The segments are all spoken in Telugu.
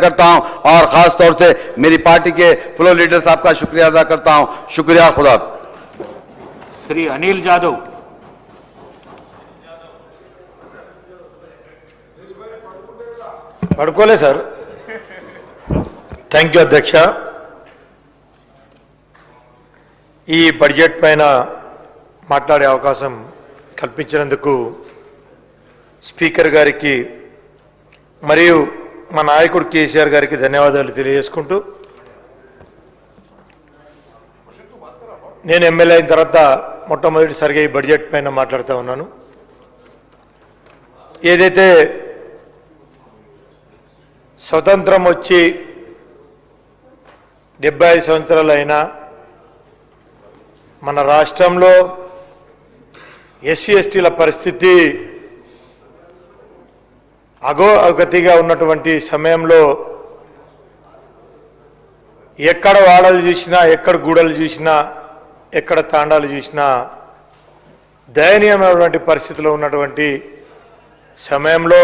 करता हूं और खास तौर से मेरी पार्टी के फ्लोर लीडर साहब का शुक्रिया अदा करता हूं। शुक्रिया। खुदा। श्री अनिल जाधव। పడుకోలే సార్. థ్యాంక్ యూ అధ్యక్ష. ఈ బడ్జెట్ పైన మాట్లాడే అవకాశం కల్పించినందుకు స్పీకర్ గారికి మరియు మా నాయకుడు కేసీఆర్ గారికి ధన్యవాదాలు తెలియజేసుకుంటూ, నేను ఎమ్మెల్యే అయిన తర్వాత మొట్టమొదటిసారిగా ఈ బడ్జెట్ పైన మాట్లాడుతూ ఉన్నాను. ఏదైతే స్వతంత్రం వచ్చి 75 సంవత్సరాలు అయినా మన రాష్ట్రంలో ఎస్సీ ఎస్టీల పరిస్థితి అగతిగా ఉన్నటువంటి సమయంలో ఎక్కడ వాడలు చూసినా, ఎక్కడ గూడలు చూసినా, ఎక్కడ తాండాలు చూసినా దయనీయమైనటువంటి పరిస్థితిలో ఉన్నటువంటి సమయంలో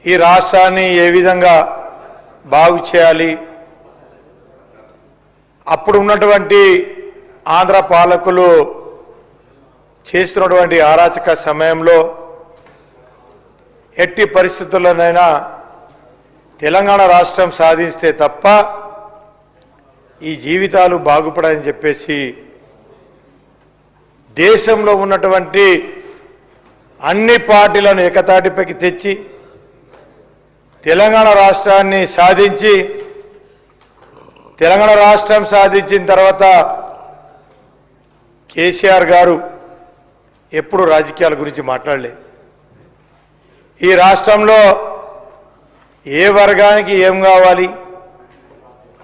ఈ రాష్ట్రాన్ని ఏ విధంగా బాగు చేయాలి, అప్పుడు ఉన్నటువంటి ఆంధ్ర పాలకులు చేస్తున్నటువంటి అరాచక సమయంలో ఎట్టి పరిస్థితుల్లోనైనా తెలంగాణ రాష్ట్రం సాధిస్తే తప్ప ఈ జీవితాలు బాగుపడాలని చెప్పేసి దేశంలో ఉన్నటువంటి అన్ని పార్టీలను ఏకతాటిపైకి తెచ్చి తెలంగాణ రాష్ట్రాన్ని సాధించి, తెలంగాణ రాష్ట్రం సాధించిన తర్వాత కేసీఆర్ గారు ఎప్పుడు రాజకీయాల గురించి మాట్లాడలేదు. ఈ రాష్ట్రంలో ఏ వర్గానికి ఏం కావాలి,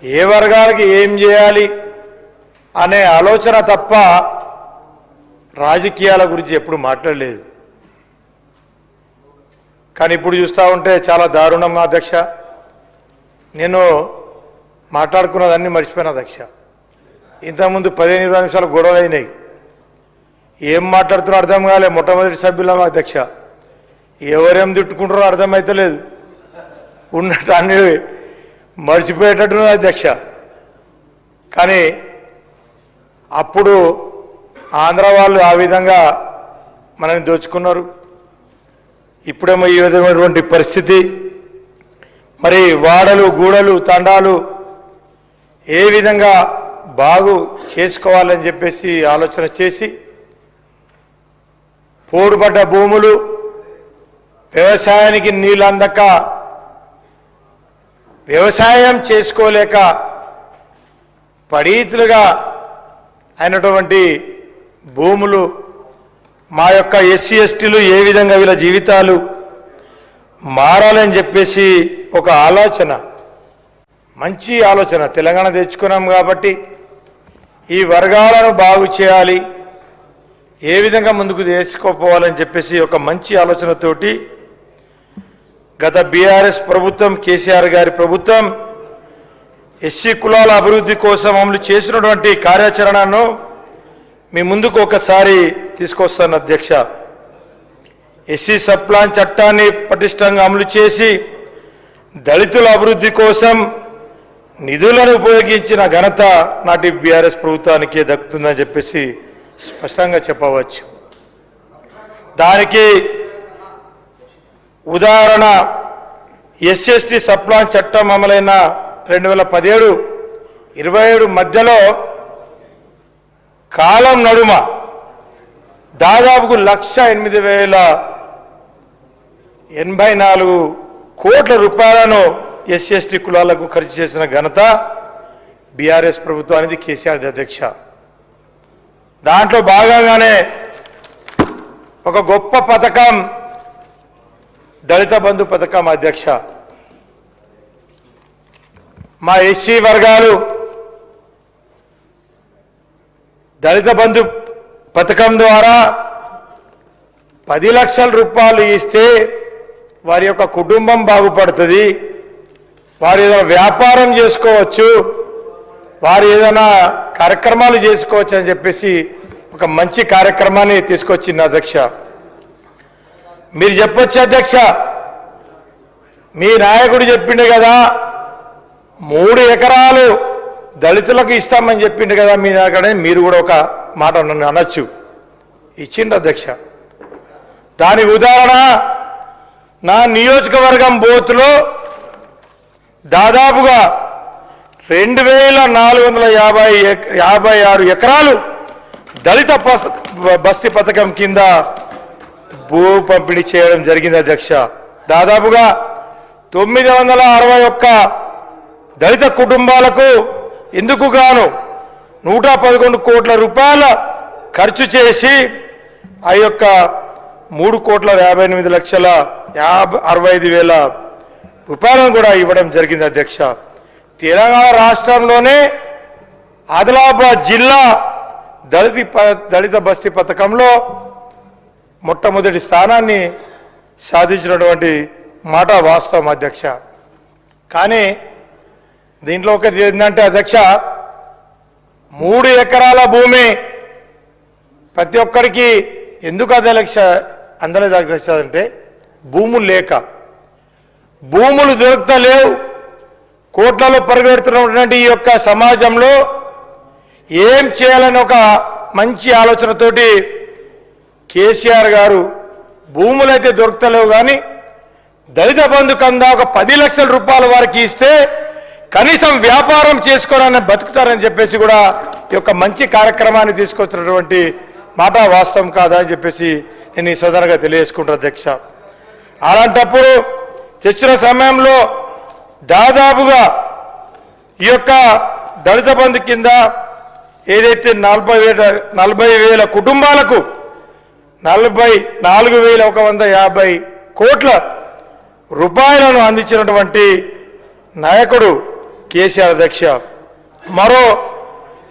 ఏ వర్గానికి ఏం చేయాలి అనే ఆలోచన తప్ప రాజకీయాల గురించి ఎప్పుడు మాట్లాడలేదు. కానీ ఇప్పుడు చూస్తూ ఉంటే చాలా దారుణం అధ్యక్ష. నేను మాట్లాడుకున్నదాన్ని మర్చిపోయినా అధ్యక్ష. ఇంతకుముందు 15-20 నిమిషాలు గొడవలు అయినాయి. ఏం మాట్లాడుతున్నా అర్థం కాలే. మొట్టమొదటి సభ్యులం అధ్యక్ష. ఎవరేం తిట్టుకుంటారో అర్థమైతలేదు. ఉన్నట్టు అన్ని మర్చిపోయేటట్టున్నది అధ్యక్ష. కానీ అప్పుడు ఆంధ్ర వాళ్ళు ఆ విధంగా మనల్ని దోచుకున్నారు. ఇప్పుడేమో ఈ విధమైనటువంటి పరిస్థితి. మరి వాడలు గూడలు తండాలు ఏ విధంగా బాగు చేసుకోవాలని చెప్పేసి ఆలోచన చేసి పోడుపడ్డ భూములు, వ్యవసాయానికి నీళ్ళు అందక వ్యవసాయం చేసుకోలేక పడీతులుగా అయినటువంటి భూములు, మా యొక్క ఎస్సీ ఎస్టీలు ఏ విధంగా వీళ్ళ జీవితాలు మారాలని చెప్పేసి ఒక ఆలోచన, మంచి ఆలోచన. తెలంగాణ తెచ్చుకున్నాం కాబట్టి ఈ వర్గాలను బాగు చేయాలి, ఏ విధంగా ముందుకు తీసుకుపోవాలని చెప్పేసి ఒక మంచి ఆలోచనతోటి గత బీఆర్ఎస్ ప్రభుత్వం, కేసీఆర్ గారి ప్రభుత్వం ఎస్సీ కులాల అభివృద్ధి కోసం అమలు చేసినటువంటి కార్యాచరణను మీ ముందుకు ఒకసారి తీసుకొస్తాను అధ్యక్ష. ఎస్సీ సబ్ ప్లాన్ చట్టాన్ని పటిష్టంగా అమలు చేసి దళితుల అభివృద్ధి కోసం నిధులను ఉపయోగించిన ఘనత నాటి బీఆర్ఎస్ ప్రభుత్వానికే దక్కుతుందని చెప్పేసి స్పష్టంగా చెప్పవచ్చు. దానికి ఉదాహరణ ఎస్సీ ఎస్టీ సబ్ ప్లాన్ చట్టం అమలైన 2017-27 మధ్యలో కాలం నడుమ దాదాపుకు 1,08,084 కోట్ల రూపాయలను ఎస్సీ ఎస్టీ కులాలకు ఖర్చు చేసిన ఘనత బీఆర్ఎస్ ప్రభుత్వానికి, కేసీఆర్ అధ్యక్ష. దాంట్లో భాగంగానే ఒక గొప్ప పథకం దళిత బంధు పథకం అధ్యక్ష. మా ఎస్సీ వర్గాలు దళిత బంధు పథకం ద్వారా 10 లక్షల రూపాయలు ఇస్తే వారి యొక్క కుటుంబం బాగుపడుతుంది, వారు ఏదైనా వ్యాపారం చేసుకోవచ్చు, వారు ఏదైనా కార్యక్రమాలు చేసుకోవచ్చు అని చెప్పేసి ఒక మంచి కార్యక్రమాన్ని తీసుకొచ్చింది అధ్యక్ష. మీరు చెప్పొచ్చు అధ్యక్ష, మీ నాయకుడు చెప్పిండు కదా 3 ఎకరాలు దళితులకు ఇస్తామని చెప్పిండు కదా మీ నాయకుడు, మీరు కూడా ఒక మాట నన్ను అనొచ్చు. ఇచ్చిండు అధ్యక్ష. దానికి ఉదాహరణ నా నియోజకవర్గం బోతులో దాదాపుగా 2456 ఎకరాలు దళిత బస్తీ పథకం కింద భూ పంపిణీ చేయడం జరిగింది అధ్యక్ష. దాదాపుగా 961 దళిత కుటుంబాలకు ఇందుకు గాను 111 కోట్ల రూపాయల ఖర్చు చేసి ఆ యొక్క 3,58,65,000 రూపాయలను కూడా ఇవ్వడం జరిగింది అధ్యక్ష. తెలంగాణ రాష్ట్రంలోనే ఆదిలాబాద్ జిల్లా దళిత బస్తీ పథకంలో మొట్టమొదటి స్థానాన్ని సాధించినటువంటి మాట వాస్తవం అధ్యక్ష. కానీ దీంట్లో ఒకటి ఏంటంటే అధ్యక్ష, 3 ఎకరాల భూమి ప్రతి ఒక్కరికి ఎందుకు అందలేదు అధ్యక్ష అంటే భూములు లేక, భూములు దొరుకుతలేవు. కోట్లలో పరిగెడుతున్నటువంటి ఈ యొక్క సమాజంలో ఏం చేయాలని ఒక మంచి ఆలోచనతోటి కేసీఆర్ గారు భూములైతే దొరుకుతలేవు కానీ దళిత బంధు కింద ఒక 10 లక్షల రూపాయల వారికి ఇస్తే కనీసం వ్యాపారం చేసుకోవాలని బతుకుతారని చెప్పేసి కూడా ఈ యొక్క మంచి కార్యక్రమాన్ని తీసుకొచ్చినటువంటి మాట వాస్తవం కాదా అని చెప్పేసి నేను ఈ సదనంగా తెలియజేసుకుంటాను అధ్యక్ష. అలాంటప్పుడు తెచ్చిన సమయంలో దాదాపుగా ఈ యొక్క దళిత బంధు కింద ఏదైతే 40,000 కుటుంబాలకు 44,150 కోట్ల రూపాయలను అందించినటువంటి నాయకుడు కేసీఆర్ అధ్యక్ష. మరో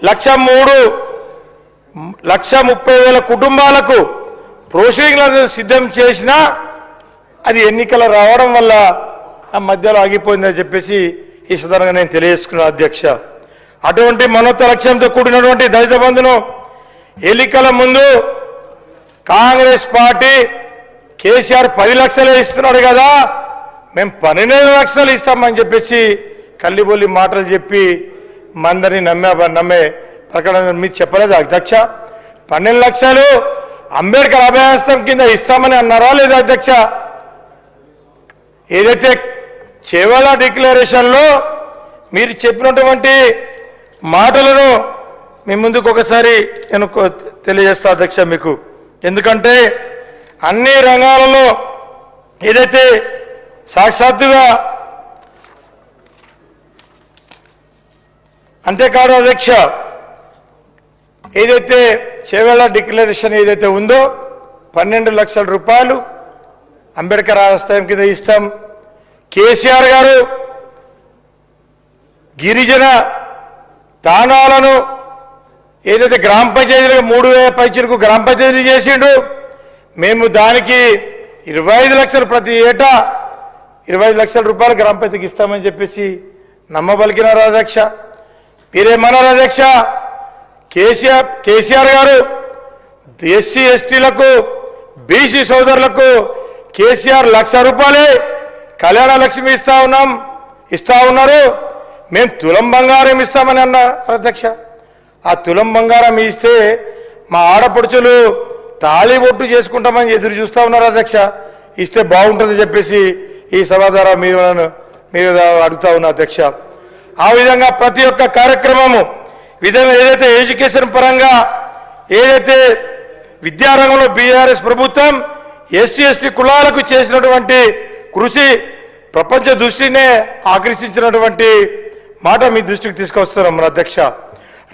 1,30,000 కుటుంబాలకు ప్రొసీడింగ్లను సిద్ధం చేసినా అది ఎన్నికలు రావడం వల్ల ఆ మధ్యలో ఆగిపోయిందని చెప్పేసి ఈ సందర్భంగా నేను తెలియజేసుకున్నాను అధ్యక్ష. అటువంటి మనోత్త లక్ష్యంతో కూడినటువంటి దళిత బంధును ఎన్నికల ముందు కాంగ్రెస్ పార్టీ కేసీఆర్ 10 లక్షలే ఇస్తున్నాడు కదా, మేము 12 లక్షలు ఇస్తామని చెప్పేసి కల్లిబొల్లి మాటలు చెప్పి మందరిని నమ్మే ప్రకటన మీరు చెప్పలేదు అధ్యక్ష. 12 లక్షలు అంబేద్కర్ అభయాస్తం కింద ఇస్తామని అన్నారా లేదా అధ్యక్ష? ఏదైతే చేవల డిక్లరేషన్లో మీరు చెప్పినటువంటి మాటలను మీ ముందుకు ఒకసారి నేను తెలియజేస్తా అధ్యక్ష మీకు. ఎందుకంటే అన్ని రంగాలలో ఏదైతే సాక్షాత్తుగా అంతేకాదు అధ్యక్ష, ఏదైతే చేవేళ్ల డిక్లరేషన్ ఏదైతే ఉందో 12 లక్షల రూపాయలు అంబేద్కర్ ఆస్థానం కింద ఇస్తాం. కేసీఆర్ గారు గిరిజన తాండాలను ఏదైతే గ్రామ పంచాయతీలకు 3,000 పైచీలకు గ్రామ పంచాయతీ చేసిండు, మేము దానికి 25 లక్షలు ప్రతి ఏటా 25 లక్షల రూపాయలు గ్రామ పంచాయతీకి ఇస్తామని చెప్పేసి నమ్మబలికినారు అధ్యక్ష. మీరేమన్నారు అధ్యక్ష? కేసీఆర్ గారు ఎస్సీ ఎస్టీలకు బీసీ సోదరులకు కేసీఆర్ 1,00,000 రూపాయలే కళ్యాణ లక్ష్మి ఇస్తా ఉన్నారు, మేము తులం బంగారం ఇస్తామని అన్నారు అధ్యక్ష. ఆ తులం బంగారం ఇస్తే మా ఆడపడుచులు తాళి బొట్టు చేసుకుంటామని ఎదురు చూస్తూ ఉన్నారు అధ్యక్ష. ఇస్తే బాగుంటుందని చెప్పేసి ఈ సభ ద్వారా మీరు అడుగుతా ఉన్నా అధ్యక్ష. ఆ విధంగా ప్రతి ఒక్క కార్యక్రమము విధంగా ఏదైతే ఎడ్యుకేషన్ పరంగా ఏదైతే విద్యారంగంలో బీఆర్ఎస్ ప్రభుత్వం ఎస్సీ ఎస్టీ కులాలకు చేసినటువంటి కృషి ప్రపంచ దృష్టినే ఆకర్షించినటువంటి మాట మీ దృష్టికి తీసుకొస్తున్నాం మన అధ్యక్ష.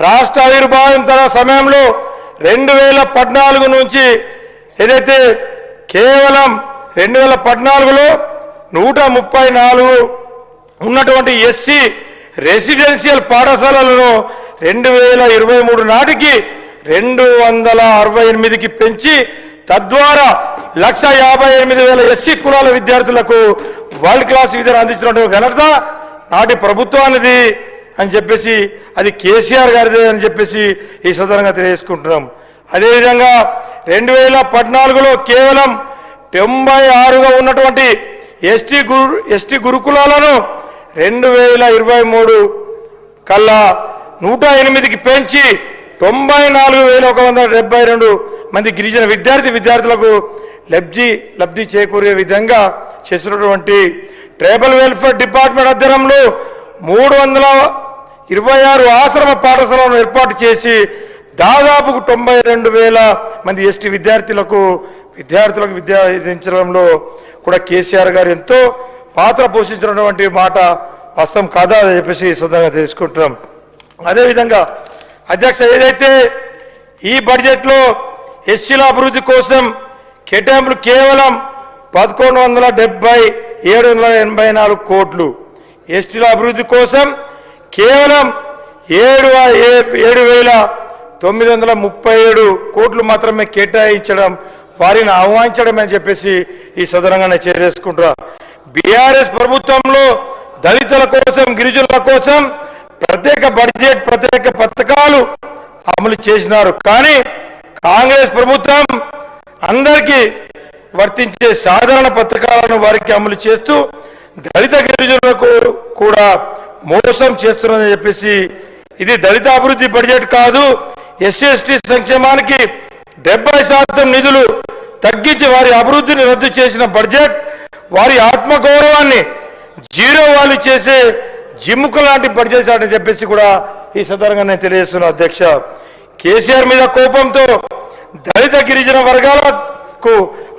రాష్ట్ర ఆవిర్భావం సమయంలో 2014 నుంచి ఏదైతే కేవలం 2014లో 134 ఉన్నటువంటి ఎస్సీ రెసిడెన్షియల్ పాఠశాలలను 2023 నాటికి 268కి పెంచి తద్వారా 1,58,000 ఎస్సీ కులాల విద్యార్థులకు వరల్డ్ క్లాస్ విద్యను అందించినటువంటి ఘనత నాటి ప్రభుత్వానిది అని చెప్పేసి, అది కేసీఆర్ గారిదే అని చెప్పేసి ఈ సందర్భంగా తెలియజేసుకుంటున్నాం. అదేవిధంగా 2014లో కేవలం 96గా ఉన్నటువంటి ఎస్టీ గురుకులాలను 2023 కల్లా 108కి పెంచి 94,172 మంది గిరిజన విద్యార్థులకు లబ్ధి చేకూరే విధంగా చేసినటువంటి ట్రైబల్ వెల్ఫేర్ డిపార్ట్మెంట్ ఆధ్వర్యంలో 326 ఆశ్రమ పాఠశాలను ఏర్పాటు చేసి దాదాపు 92,000 మంది ఎస్టీ విద్యార్థులకు విద్య అందించడంలో కూడా కేసీఆర్ గారు ఎంతో పాత్ర పోషించినటువంటి మాట వాస్తవం కాదా అని చెప్పేసి ఈ సందర్భంగా తెలుసుకుంటున్నాం. అదేవిధంగా అధ్యక్ష, ఏదైతే ఈ బడ్జెట్లో ఎస్సీల అభివృద్ధి కోసం కేటాయింపులు కేవలం 11,70,784 కోట్లు, ఎస్టీల అభివృద్ధి కోసం కేవలం 7,937 కోట్లు మాత్రమే కేటాయించడం వారిని ఆహ్వానించడం అని చెప్పేసి ఈ సదనంగా చేరేసుకుంటారు. బీఆర్ఎస్ ప్రభుత్వంలో దళితుల కోసం గిరిజనుల కోసం ప్రత్యేక బడ్జెట్ ప్రత్యేక పథకాలు అమలు చేసినారు. కానీ కాంగ్రెస్ ప్రభుత్వం అందరికీ వర్తించే సాధారణ పథకాలను వారికి అమలు చేస్తూ దళిత గిరిజనులకు కూడా మోసం చేస్తున్నదని చెప్పేసి ఇది దళిత అభివృద్ధి బడ్జెట్ కాదు, ఎస్సీ ఎస్టీ సంక్షేమానికి 70% నిధులు తగ్గించి వారి అభివృద్ధిని రద్దు చేసిన బడ్జెట్, వారి ఆత్మగౌరవాన్ని జీరో వాళ్ళు చేసే జిమ్ముకు లాంటి బడ్జెట్ అని చెప్పేసి కూడా ఈ సందర్భంగా నేను తెలియజేస్తున్నాను. అధ్యక్ష, కేసీఆర్ మీద కోపంతో దళిత గిరిజన వర్గాలకు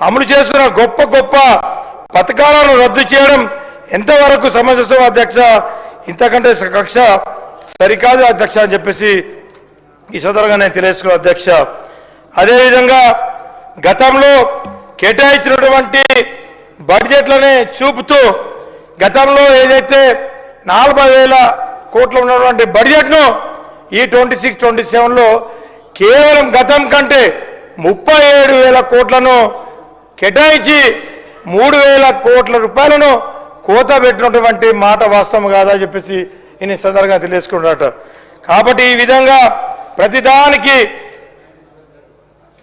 అమలు చేస్తున్న గొప్ప గొప్ప పథకాలను రద్దు చేయడం ఎంతవరకు సమంజసం అధ్యక్ష? ఇంతకంటే కక్ష సరికాదు అధ్యక్ష అని చెప్పేసి ఈ సందర్భంగా నేను తెలియజేసుకున్నాను. అధ్యక్ష, అదేవిధంగా గతంలో కేటాయించినటువంటి బడ్జెట్లనే చూపుతూ గతంలో ఏదైతే 40,000 కోట్లు ఉన్నటువంటి బడ్జెట్ను ఈ 26-27లో కేవలం గతం కంటే 37,000 కోట్లను కేటాయించి 3,000 కోట్ల రూపాయలను కోత పెట్టినటువంటి మాట వాస్తవం కాదా చెప్పేసి ఈ సందర్భంగా తెలియజేసుకున్నట. కాబట్టి ఈ విధంగా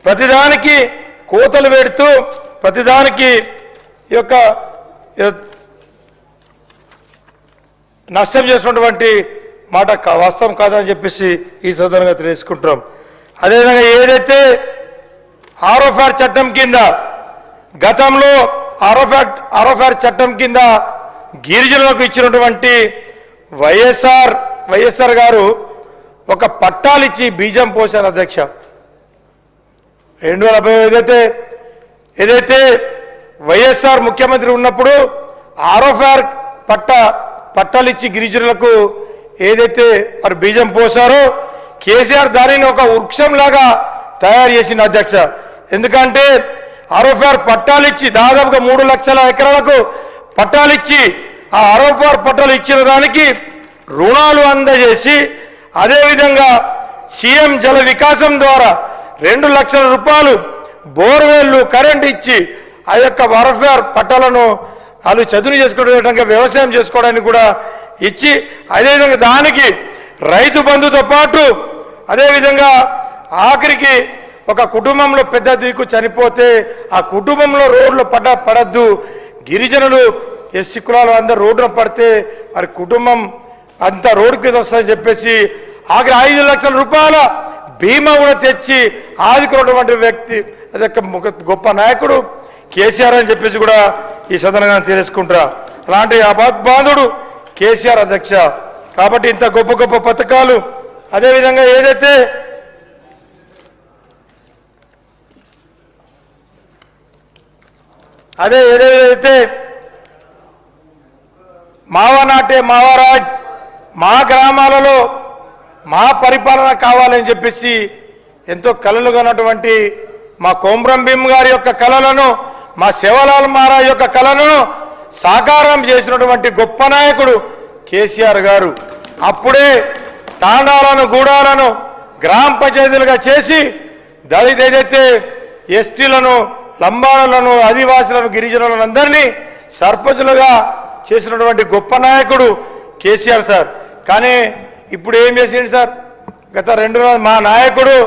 ప్రతిదానికి కోతలు పెడుతూ ప్రతిదానికి యొక్క నష్టం చేసినటువంటి మాట వాస్తవం కాదని చెప్పేసి ఈ సందర్భంగా తెలియజేసుకుంటున్నాం. అదేవిధంగా ఏదైతే ఆరోఫార్ చట్టం కింద గతంలో ఆరోఫార్ చట్టం కింద గిరిజనులకు ఇచ్చినటువంటి వైఎస్ఆర్ గారు ఒక పట్టాలిచ్చి బీజం పోశారు. అధ్యక్ష, 2015 ఏదైతే వైఎస్ఆర్ ముఖ్యమంత్రి ఉన్నప్పుడు ఆరోఫార్ పట్టాలిచ్చి గిరిజనులకు ఏదైతే మరి బీజం పోసారో కేసీఆర్ దానిని ఒక వృక్షంలాగా తయారు చేసిన అధ్యక్ష. ఎందుకంటే ఆరోఫార్ పట్టాలిచ్చి దాదాపుగా 3 లక్షల ఎకరాలకు పట్టాలిచ్చి ఆ ఆరోఫార్ పట్టాలు ఇచ్చిన దానికి రుణాలు అందజేసి అదేవిధంగా సీఎం జల వికాసం ద్వారా 2 లక్షల రూపాయలు బోర్వెల్లు కరెంట్ ఇచ్చి ఆ యొక్క ఆరోఫార్ పట్టాలను వాళ్ళు చదువు చేసుకోవడానికి వ్యవసాయం చేసుకోవడానికి కూడా ఇచ్చి అదేవిధంగా దానికి రైతు బంధుతో పాటు అదేవిధంగా ఆఖరికి ఒక కుటుంబంలో పెద్ద దిక్కు చనిపోతే ఆ కుటుంబంలో రోడ్లు పడద్దు, గిరిజనులు ఎస్సీ కులాలు అందరు రోడ్డున పడితే వారి కుటుంబం అంతా రోడ్డు మీద వస్తుందని చెప్పేసి ఆఖరి 5 లక్షల రూపాయల బీమా కూడా తెచ్చి ఆదుకున్నటువంటి వ్యక్తి అదొక గొప్ప నాయకుడు కేసీఆర్ అని చెప్పేసి కూడా ఈ సందర్భంగా తెలుసుకుంటారా. అలాంటి బాంధుడు కేసీఆర్ అధ్యక్ష. కాబట్టి ఇంత గొప్ప గొప్ప పథకాలు అదేవిధంగా ఏదైతే ఏదైతే మావనాటే మావరాజ్ మా గ్రామాలలో మా పరిపాలన కావాలని చెప్పేసి ఎంతో కలలు కన్నటువంటి మా కోమ్రం భీమ్ గారి యొక్క కలలను మా శివలాల్ మహారాజ్ యొక్క కలను సాకారం చేసినటువంటి గొప్ప నాయకుడు కేసీఆర్ గారు. అప్పుడే తాండాలను గూడాలను గ్రామ పంచాయతీలుగా చేసి దళిత ఏదైతే ఎస్టీలను లంబాడులను ఆదివాసులను గిరిజనులను అందరినీ సర్పంచులుగా చేసినటువంటి గొప్ప నాయకుడు కేసీఆర్ సార్. కానీ ఇప్పుడు ఏం చేసిండు సార్? గత 2 మా నాయకుడు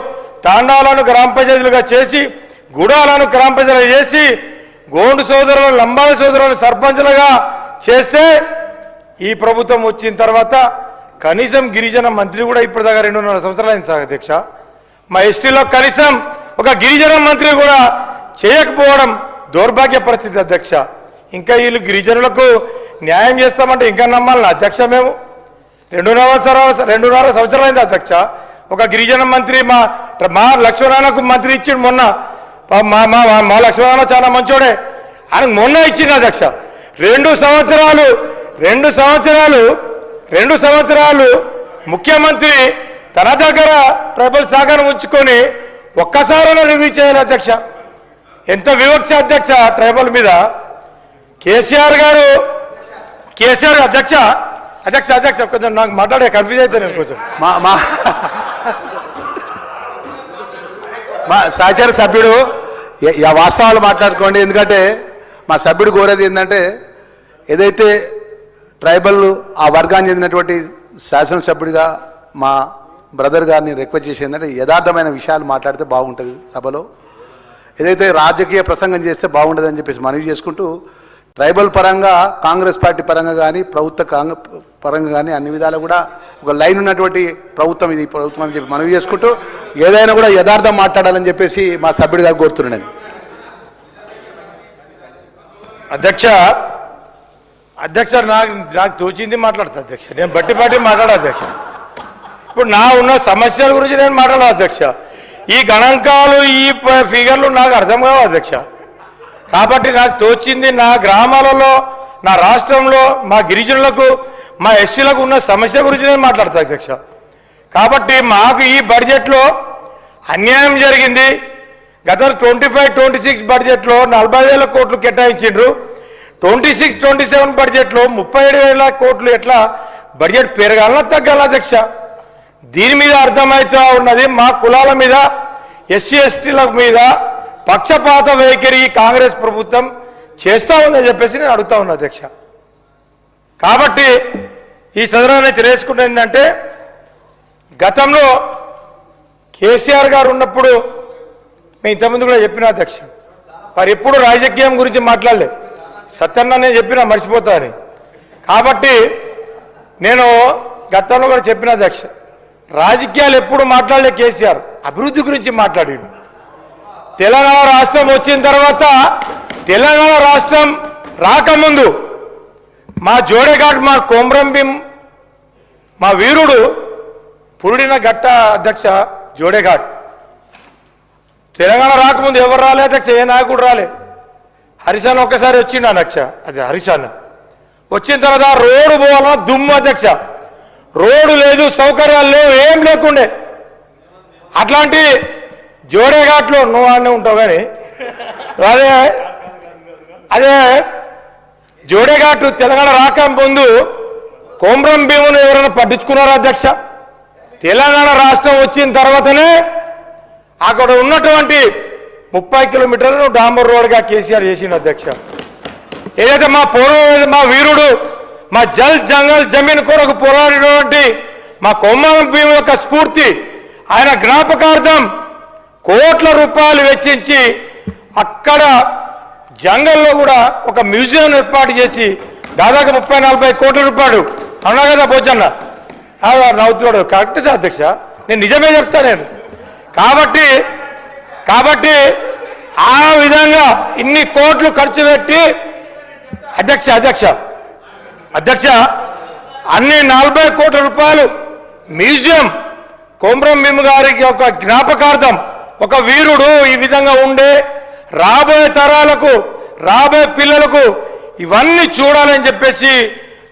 తాండాలను గ్రామ పంచాయతీలుగా చేసి గుడాలను గ్రామ పంచాయతీలుగా చేసి గోండు సోదరులను లంబాల సోదరులను సర్పంచులుగా చేస్తే ఈ ప్రభుత్వం వచ్చిన తర్వాత కనీసం గిరిజన మంత్రి కూడా ఇప్పటిదాకా 2.5 సంవత్సరాలు అయింది సార్ అధ్యక్ష. మా ఎస్టీలో కనీసం ఒక గిరిజన మంత్రి కూడా చేయకపోవడం దౌర్భాగ్య పరిస్థితి అధ్యక్ష. ఇంకా వీళ్ళు గిరిజనులకు న్యాయం చేస్తామంటే ఇంకా నమ్మాలి అధ్యక్ష. మేము 2.5 సంవత్సరాలు అయింది అధ్యక్ష. ఒక గిరిజన మంత్రి మా లక్ష్మణకు మంత్రి ఇచ్చిండు మొన్న. మా లక్ష్మణ చాలా మంచోడే, ఆయనకు మొన్న ఇచ్చింది అధ్యక్ష. 2 సంవత్సరాలు ముఖ్యమంత్రి తన దగ్గర ట్రైబల్ శాఖను ఉంచుకొని ఒక్కసారైనా రివ్యూ చేయాలి అధ్యక్ష. ఎంత వివక్ష అధ్యక్ష ట్రైబల్ మీద. కేసీఆర్ అధ్యక్ష కొంచెం నాకు మాట్లాడే కన్ఫ్యూజ్ అయితే నేను కొంచెం మా సహచర సభ్యుడు వాస్తవాలు మాట్లాడుకోండి. ఎందుకంటే మా సభ్యుడు కోరేది ఏంటంటే ఏదైతే ట్రైబల్ ఆ వర్గాన్ని చెందినటువంటి శాసనసభ్యుడిగా మా బ్రదర్ గారిని రిక్వెస్ట్ చేసి ఏంటంటే యథార్థమైన విషయాలు మాట్లాడితే బాగుంటుంది సభలో. ఏదైతే రాజకీయ ప్రసంగం చేస్తే బాగుంటుందని చెప్పేసి మనవి చేసుకుంటూ ట్రైబల్ పరంగా కాంగ్రెస్ పార్టీ పరంగా కానీ ప్రభుత్వ పరంగా కానీ అన్ని విధాలు కూడా ఒక లైన్ ఉన్నటువంటి ప్రభుత్వం ఇది ప్రభుత్వం అని చెప్పి మనవి చేసుకుంటూ ఏదైనా కూడా యథార్థం మాట్లాడాలని చెప్పేసి మా సభ్యుడిగా కోరుతున్నాను. అధ్యక్ష నాకు తోచింది మాట్లాడతా అధ్యక్ష. నేను బట్టి మాట్లాడా అధ్యక్ష. ఇప్పుడు నా ఉన్న సమస్యల గురించి నేను మాట్లాడా అధ్యక్ష. ఈ గణాంకాలు ఈ ఫిగర్లు నాకు అర్థం కావు అధ్యక్ష. కాబట్టి నాకు తోచింది నా గ్రామాలలో నా రాష్ట్రంలో మా గిరిజనులకు మా ఎస్సీలకు ఉన్న సమస్య గురించి నేను మాట్లాడతా అధ్యక్ష. కాబట్టి మాకు ఈ బడ్జెట్లో అన్యాయం జరిగింది. గత 25-26 బడ్జెట్లో 40,000 కోట్లు కేటాయించిండ్రు. 26-27 బడ్జెట్లో 37,000 కోట్లు ఎట్లా బడ్జెట్ పెరగాలన్నా తగ్గాల అధ్యక్ష. దీని మీద అర్థమవుతా ఉన్నది మా కులాల మీద ఎస్సీ ఎస్టీల మీద పక్షపాత వైఖరి కాంగ్రెస్ ప్రభుత్వం చేస్తూ ఉందని చెప్పేసి నేను అడుగుతా ఉన్నా అధ్యక్ష. కాబట్టి ఈ సదనాన్ని తెలియజేసుకుంటే ఏంటంటే గతంలో కేసీఆర్ గారు ఉన్నప్పుడు మేము ఇంతకుముందు కూడా చెప్పిన అధ్యక్ష, మరి ఎప్పుడు రాజకీయం గురించి మాట్లాడలేదు. సత్యన్న నేను చెప్పినా మర్చిపోతా అని. కాబట్టి నేను గతంలో కూడా చెప్పిన అధ్యక్ష, రాజకీయాలు ఎప్పుడు మాట్లాడలే కేసీఆర్, అభివృద్ధి గురించి మాట్లాడాడు. తెలంగాణ రాష్ట్రం వచ్చిన తర్వాత తెలంగాణ రాష్ట్రం రాకముందు మా జోడేఘాట్ మా కొమ్రం భీం మా వీరుడు పురుడిన గట్ట అధ్యక్ష జోడేఘాట్. తెలంగాణ రాకముందు ఎవరు రాలే అధ్యక్ష, ఏ నాయకుడు రాలే. హరిశాన్ ఒక్కసారి వచ్చిండు అధ్యక్ష. అదే హరిశాన్ వచ్చిన తర్వాత రోడ్డు పోవాలన్నా దుమ్ము అధ్యక్ష. రోడ్డు లేదు, సౌకర్యాలు లేవు, ఏం లేకుండే. అట్లాంటి జోడేఘాట్లో నువ్వు ఆడనే ఉంటావు కానీ అదే జోడేఘాట్ తెలంగాణ రాక ముందు కొమ్రం భీమును ఎవరైనా పట్టించుకున్నారా అధ్యక్ష? తెలంగాణ రాష్ట్రం వచ్చిన తర్వాతనే అక్కడ ఉన్నటువంటి 30 కిలోమీటర్లను డాంబర్ రోడ్గా కేసీఆర్ చేసిండు అధ్యక్ష. ఏదైతే మా వీరుడు మా జంగల్ జమీన్ కొరకు పోరాడినటువంటి మా కొమ్మరం భీము యొక్క స్ఫూర్తి ఆయన జ్ఞాపకార్థం కోట్ల రూపాయలు వెచ్చించి అక్కడ జంగల్లో కూడా ఒక మ్యూజియం ఏర్పాటు చేసి దాదాపు 30-40 కోట్ల రూపాయలు అన్నా కదా పోచన్న నవ్వుతున్నాడు. కరెక్ట్ అధ్యక్ష, నేను నిజమే చెప్తా నేను. కాబట్టి ఆ విధంగా ఇన్ని కోట్లు ఖర్చు పెట్టి అధ్యక్ష అన్ని 40 కోట్ల రూపాయలు మ్యూజియం కొమ్రం భీమ్ గారికి ఒక జ్ఞాపకార్థం, ఒక వీరుడు ఈ విధంగా ఉండే రాబోయే తరాలకు రాబోయే పిల్లలకు ఇవన్నీ చూడాలని చెప్పేసి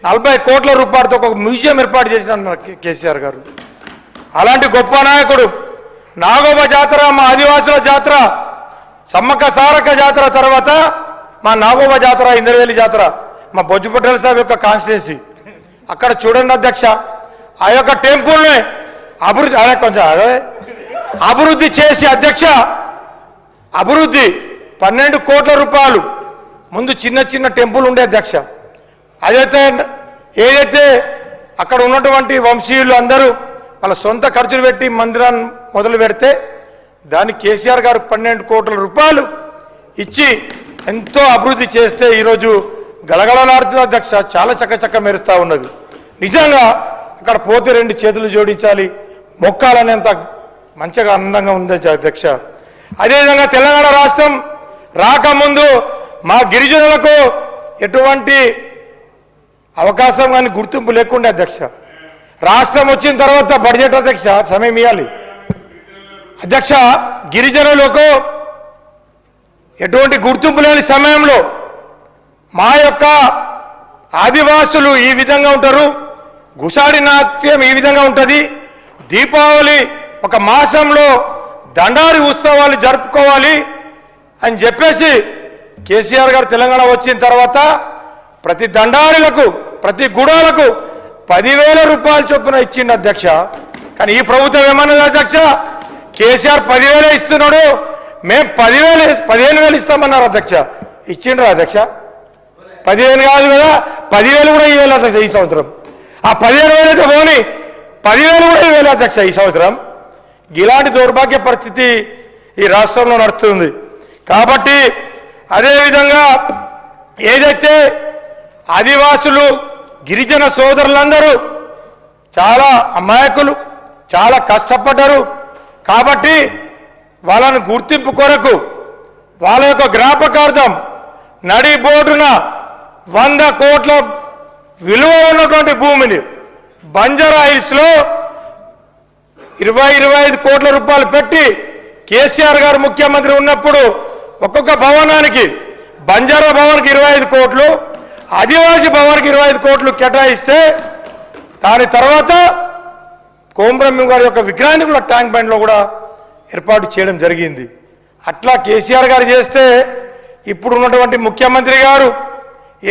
40 కోట్ల రూపాయలతో ఒక మ్యూజియం ఏర్పాటు చేసిన కేసీఆర్ గారు. అలాంటి గొప్ప నాయకుడు. నాగోబ జాతర మా ఆదివాసుల జాతర, సమ్మక్క సారక్క జాతర తర్వాత మా నాగోబ జాతర, ఇంద్రవేలి జాతర మా బొజ్జు పటేల్ సాబ్ యొక్క కాన్స్టిట్యున్సీ. అక్కడ చూడండి అధ్యక్ష, ఆ యొక్క టెంపుల్ని అభివృద్ధి చేసి అధ్యక్ష, అభివృద్ధి 12 కోట్ల రూపాయలు. ముందు చిన్న టెంపుల్ ఉండే అధ్యక్ష. ఏదైతే అక్కడ ఉన్నటువంటి వంశీయులు అందరూ వాళ్ళ సొంత ఖర్చులు పెట్టి మందిరాన్ని మొదలు పెడితే దాన్ని కేసీఆర్ గారు 12 కోట్ల రూపాయలు ఇచ్చి ఎంతో అభివృద్ధి చేస్తే ఈరోజు గలగలలాడుతున్న అధ్యక్ష, చాలా చక్క మెరుస్తూ ఉన్నది. నిజంగా అక్కడ పోతే 2 చేతులు జోడించాలి, మొక్కాలనేంత మంచిగా అందంగా ఉంది అధ్యక్ష. అదేవిధంగా తెలంగాణ రాష్ట్రం రాకముందు మా గిరిజనులకు ఎటువంటి అవకాశం కానీ గుర్తింపు లేకుండా అధ్యక్ష. రాష్ట్రం వచ్చిన తర్వాత బడ్జెట్ అధ్యక్ష సమయం ఇవ్వాలి అధ్యక్ష. గిరిజనులకు ఎటువంటి గుర్తింపు లేని సమయంలో మా యొక్క ఆదివాసులు ఈ విధంగా ఉంటారు, గుసాడి నాట్యం ఈ విధంగా ఉంటుంది, దీపావళి ఒక మాసంలో దండారి ఉత్సవాలు జరుపుకోవాలి అని చెప్పేసి కేసీఆర్ గారు తెలంగాణ వచ్చిన తర్వాత ప్రతి దండారులకు ప్రతి గుడాలకు 10,000 రూపాయల చొప్పున ఇచ్చిండు అధ్యక్ష. కానీ ఈ ప్రభుత్వం ఏమన్నది అధ్యక్ష, కేసీఆర్ 10,000 ఇస్తున్నాడు, మేము 15,000 ఇస్తామన్నారు అధ్యక్ష. ఇచ్చిండ్రు అధ్యక్ష? 15 కాదు కదా, 10,000 కూడా ఇవ్వాలి అధ్యక్ష ఈ సంవత్సరం. ఆ 15,000 అయితే పోని 10,000 కూడా ఇవ్వాలి అధ్యక్ష ఈ సంవత్సరం. ఇలాంటి దౌర్భాగ్య పరిస్థితి ఈ రాష్ట్రంలో నడుస్తుంది. కాబట్టి అదేవిధంగా ఏదైతే ఆదివాసులు గిరిజన సోదరులందరూ చాలా అమాయకులు, చాలా కష్టపడ్డారు. కాబట్టి వాళ్ళను గుర్తింపు కొరకు వాళ్ళ యొక్క జ్ఞాపకార్థం నడి బోర్డున 100 కోట్ల విలువ ఉన్నటువంటి భూమిని బంజారా హిల్స్లో 25 కోట్ల రూపాయలు పెట్టి కేసీఆర్ గారు ముఖ్యమంత్రి ఉన్నప్పుడు ఒక్కొక్క భవనానికి బంజారా భవన్కి 25 కోట్లు, ఆదివాసీ భవన్కి 25 కోట్లు కేటాయిస్తే దాని తర్వాత కోమరం గారి యొక్క విగ్రహాన్ని కూడా ట్యాంక్ బండ్లో కూడా ఏర్పాటు చేయడం జరిగింది. అట్లా కేసీఆర్ గారు చేస్తే ఇప్పుడు ఉన్నటువంటి ముఖ్యమంత్రి గారు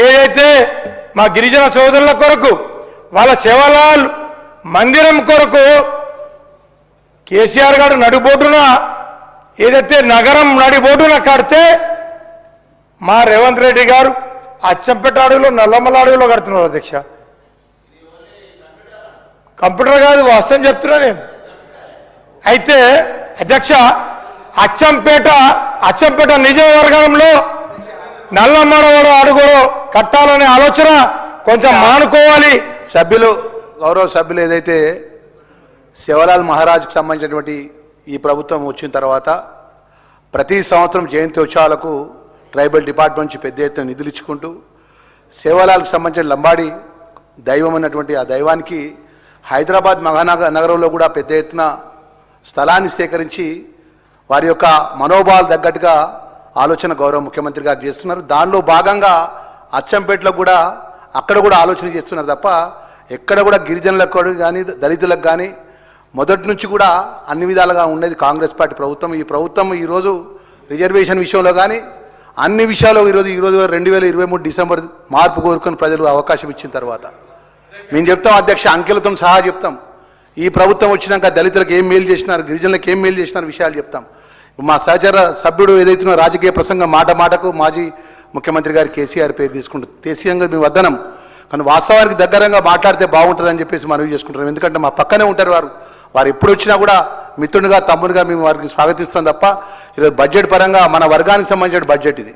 ఏదైతే మా గిరిజన సోదరుల కొరకు వాళ్ళ సేవలాల్ మందిరం కొరకు కేసీఆర్ గారు నడిబోటున ఏదైతే నగరం నడిబోటున కడితే మా రేవంత్ రెడ్డి గారు అచ్చంపేట అడవిలో నల్లమల అడవిలో కడుతున్నారు అధ్యక్ష. కంప్యూటర్ కాదు, వాస్తవం చెప్తున్నా నేను. అయితే అధ్యక్ష అచ్చంపేట నియోజకవర్గంలో నల్లమల అడుగులో కట్టాలనే ఆలోచన కొంచెం మానుకోవాలి. గౌరవ సభ్యులు ఏదైతే శివలాల్ మహారాజ్కి సంబంధించినటువంటి ఈ ప్రభుత్వం వచ్చిన తర్వాత ప్రతి సంవత్సరం జయంతి ఉత్సవాలకు ట్రైబల్ డిపార్ట్మెంట్ నుంచి పెద్ద ఎత్తున నిధులు ఇచ్చుకుంటూ శివలాల్కి సంబంధించిన లంబాడి దైవం అన్నటువంటి ఆ దైవానికి హైదరాబాద్ నగరంలో కూడా పెద్ద ఎత్తున స్థలాన్ని సేకరించి వారి యొక్క మనోభావాలు తగ్గట్టుగా ఆలోచన గౌరవ ముఖ్యమంత్రి గారు చేస్తున్నారు. దానిలో భాగంగా అచ్చంపేటలో కూడా అక్కడ కూడా ఆలోచన చేస్తున్నారు తప్ప ఎక్కడ కూడా గిరిజనులకు కానీ దళితులకు కానీ మొదటి నుంచి కూడా అన్ని విధాలుగా ఉండేది కాంగ్రెస్ పార్టీ ప్రభుత్వం. ఈ ప్రభుత్వం ఈరోజు రిజర్వేషన్ విషయంలో కానీ అన్ని విషయాల్లో ఈరోజు 2023 డిసెంబర్ మార్పు కోరుకొని ప్రజలు అవకాశం ఇచ్చిన తర్వాత మేము చెప్తాం అధ్యక్ష, అంకెలతో సహా చెప్తాం. ఈ ప్రభుత్వం వచ్చినాక దళితులకు ఏం మేలు చేసినారు, గిరిజనులకు ఏం మేలు చేసినారు విషయాలు చెప్తాం. మా సహచర సభ్యుడు ఏదైతున్న రాజకీయ ప్రసంగం మాటకు మాజీ ముఖ్యమంత్రి గారు కేసీఆర్ పేరు తీసుకుంటారు. కేసీఆర్ మేము వద్దనం, కానీ వాస్తవానికి దగ్గరగా మాట్లాడితే బాగుంటుందని చెప్పేసి మనవి చేసుకుంటున్నాం. ఎందుకంటే మా పక్కనే ఉంటారు వారు ఎప్పుడు వచ్చినా కూడా మిత్రునిగా తమ్మునిగా మేము వారికి స్వాగతిస్తాం తప్ప ఈరోజు బడ్జెట్ పరంగా మన వర్గానికి సంబంధించిన బడ్జెట్ ఇది.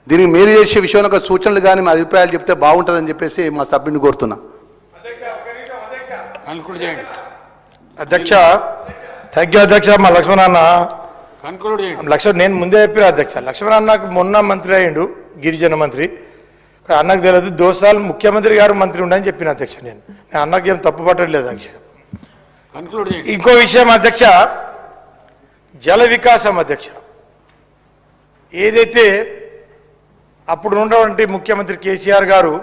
దీనికి మేలు చేసే విషయంలో ఒక సూచనలు కానీ మా అభిప్రాయాలు చెప్తే బాగుంటుందని చెప్పేసి మా సభ్యుని కోరుతున్నా. అధ్యక్ష థ్యాంక్ యూ అధ్యక్ష. మా లక్ష్మణ నేను ముందే చెప్పిన అధ్యక్ష, లక్ష్మణ అన్నకు మొన్న మంత్రి అయ్యిండు, గిరిజన మంత్రి. అన్నకు తెలియదు, దోసాలు ముఖ్యమంత్రి గారు మంత్రి ఉండని చెప్పిన అధ్యక్ష. నేను అన్నకి ఏం తప్పు పట్టలేదు అధ్యక్ష. ఇంకో విషయం అధ్యక్ష, జల వికాసం అధ్యక్ష. ఏదైతే అప్పుడు ఉన్నటువంటి ముఖ్యమంత్రి కేసీఆర్ గారు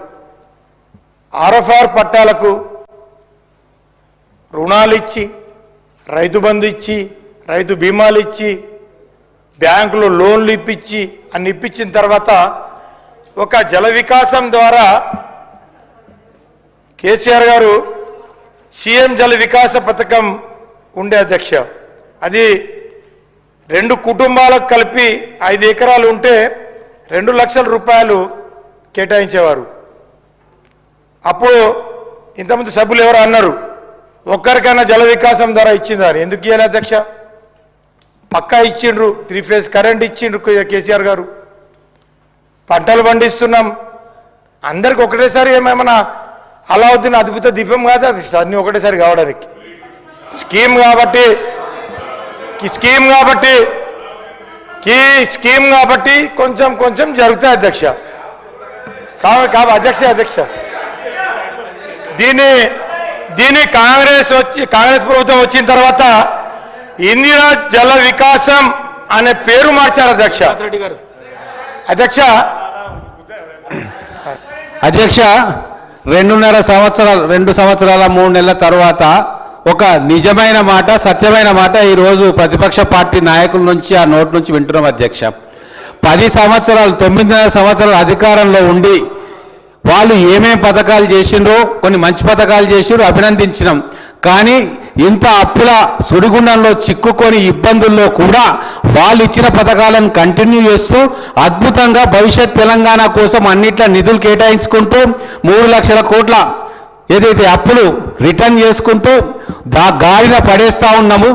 ఆర్ఎఫ్ఆర్ పట్టాలకు రుణాలు ఇచ్చి, రైతు బంధు ఇచ్చి, రైతు బీమాలు ఇచ్చి, బ్యాంకులో లోన్లు ఇప్పించి అన్ని ఇప్పించిన తర్వాత ఒక జల వికాసం ద్వారా కేసీఆర్ గారు సీఎం జల వికాస పథకం ఉండే అధ్యక్ష. అది 2 కుటుంబాలకు కలిపి 5 ఎకరాలు ఉంటే 2 లక్షల రూపాయలు కేటాయించేవారు. అప్పుడు ఇంతమంది సభ్యులు ఎవరు అన్నారు, ఒక్కరికైనా జల వికాసం ద్వారా ఇచ్చిందని. ఎందుకు ఇవ్వాలి అధ్యక్ష? పక్కా ఇచ్చిండ్రు, 3 ఫేజ్ కరెంట్ ఇచ్చిండ్రు కేసీఆర్ గారు. పంటలు పండిస్తున్నాం. అందరికి ఒకటేసారి ఏమేమన్నా అలావుద్దీన్ అద్భుత దీపం కాదు అది అన్నీ ఒకటేసారి కావడానికి స్కీమ్ కాబట్టి కొంచెం కొంచెం జరుగుతాయి అధ్యక్ష. అధ్యక్ష దీన్ని కాంగ్రెస్ ప్రభుత్వం వచ్చిన తర్వాత ఇందిరా జల వికాసం అనే పేరు మార్చారు అధ్యక్ష. అధ్యక్ష 2 సంవత్సరాల 3 నెలల తర్వాత ఒక నిజమైన మాట సత్యమైన మాట ఈరోజు ప్రతిపక్ష పార్టీ నాయకుల నుంచి ఆ నోట్ నుంచి వింటున్నాం అధ్యక్ష. 9 సంవత్సరాలు అధికారంలో ఉండి వాళ్ళు ఏమేం పథకాలు చేసిండ్రో కొన్ని మంచి పథకాలు చేసిండ్రో అభినందించినాం. కానీ ఇంత అప్పుల సుడిగుండంలో చిక్కుకొని ఇబ్బందుల్లో కూడా వాళ్ళు ఇచ్చిన పథకాలను కంటిన్యూ చేస్తూ అద్భుతంగా భవిష్యత్ తెలంగాణ కోసం అన్నిట్లా నిధులు కేటాయించుకుంటూ 3 లక్షల కోట్ల ఏదైతే అప్పులు రిటర్న్ చేసుకుంటూ గాలిన పడేస్తా ఉన్నాము.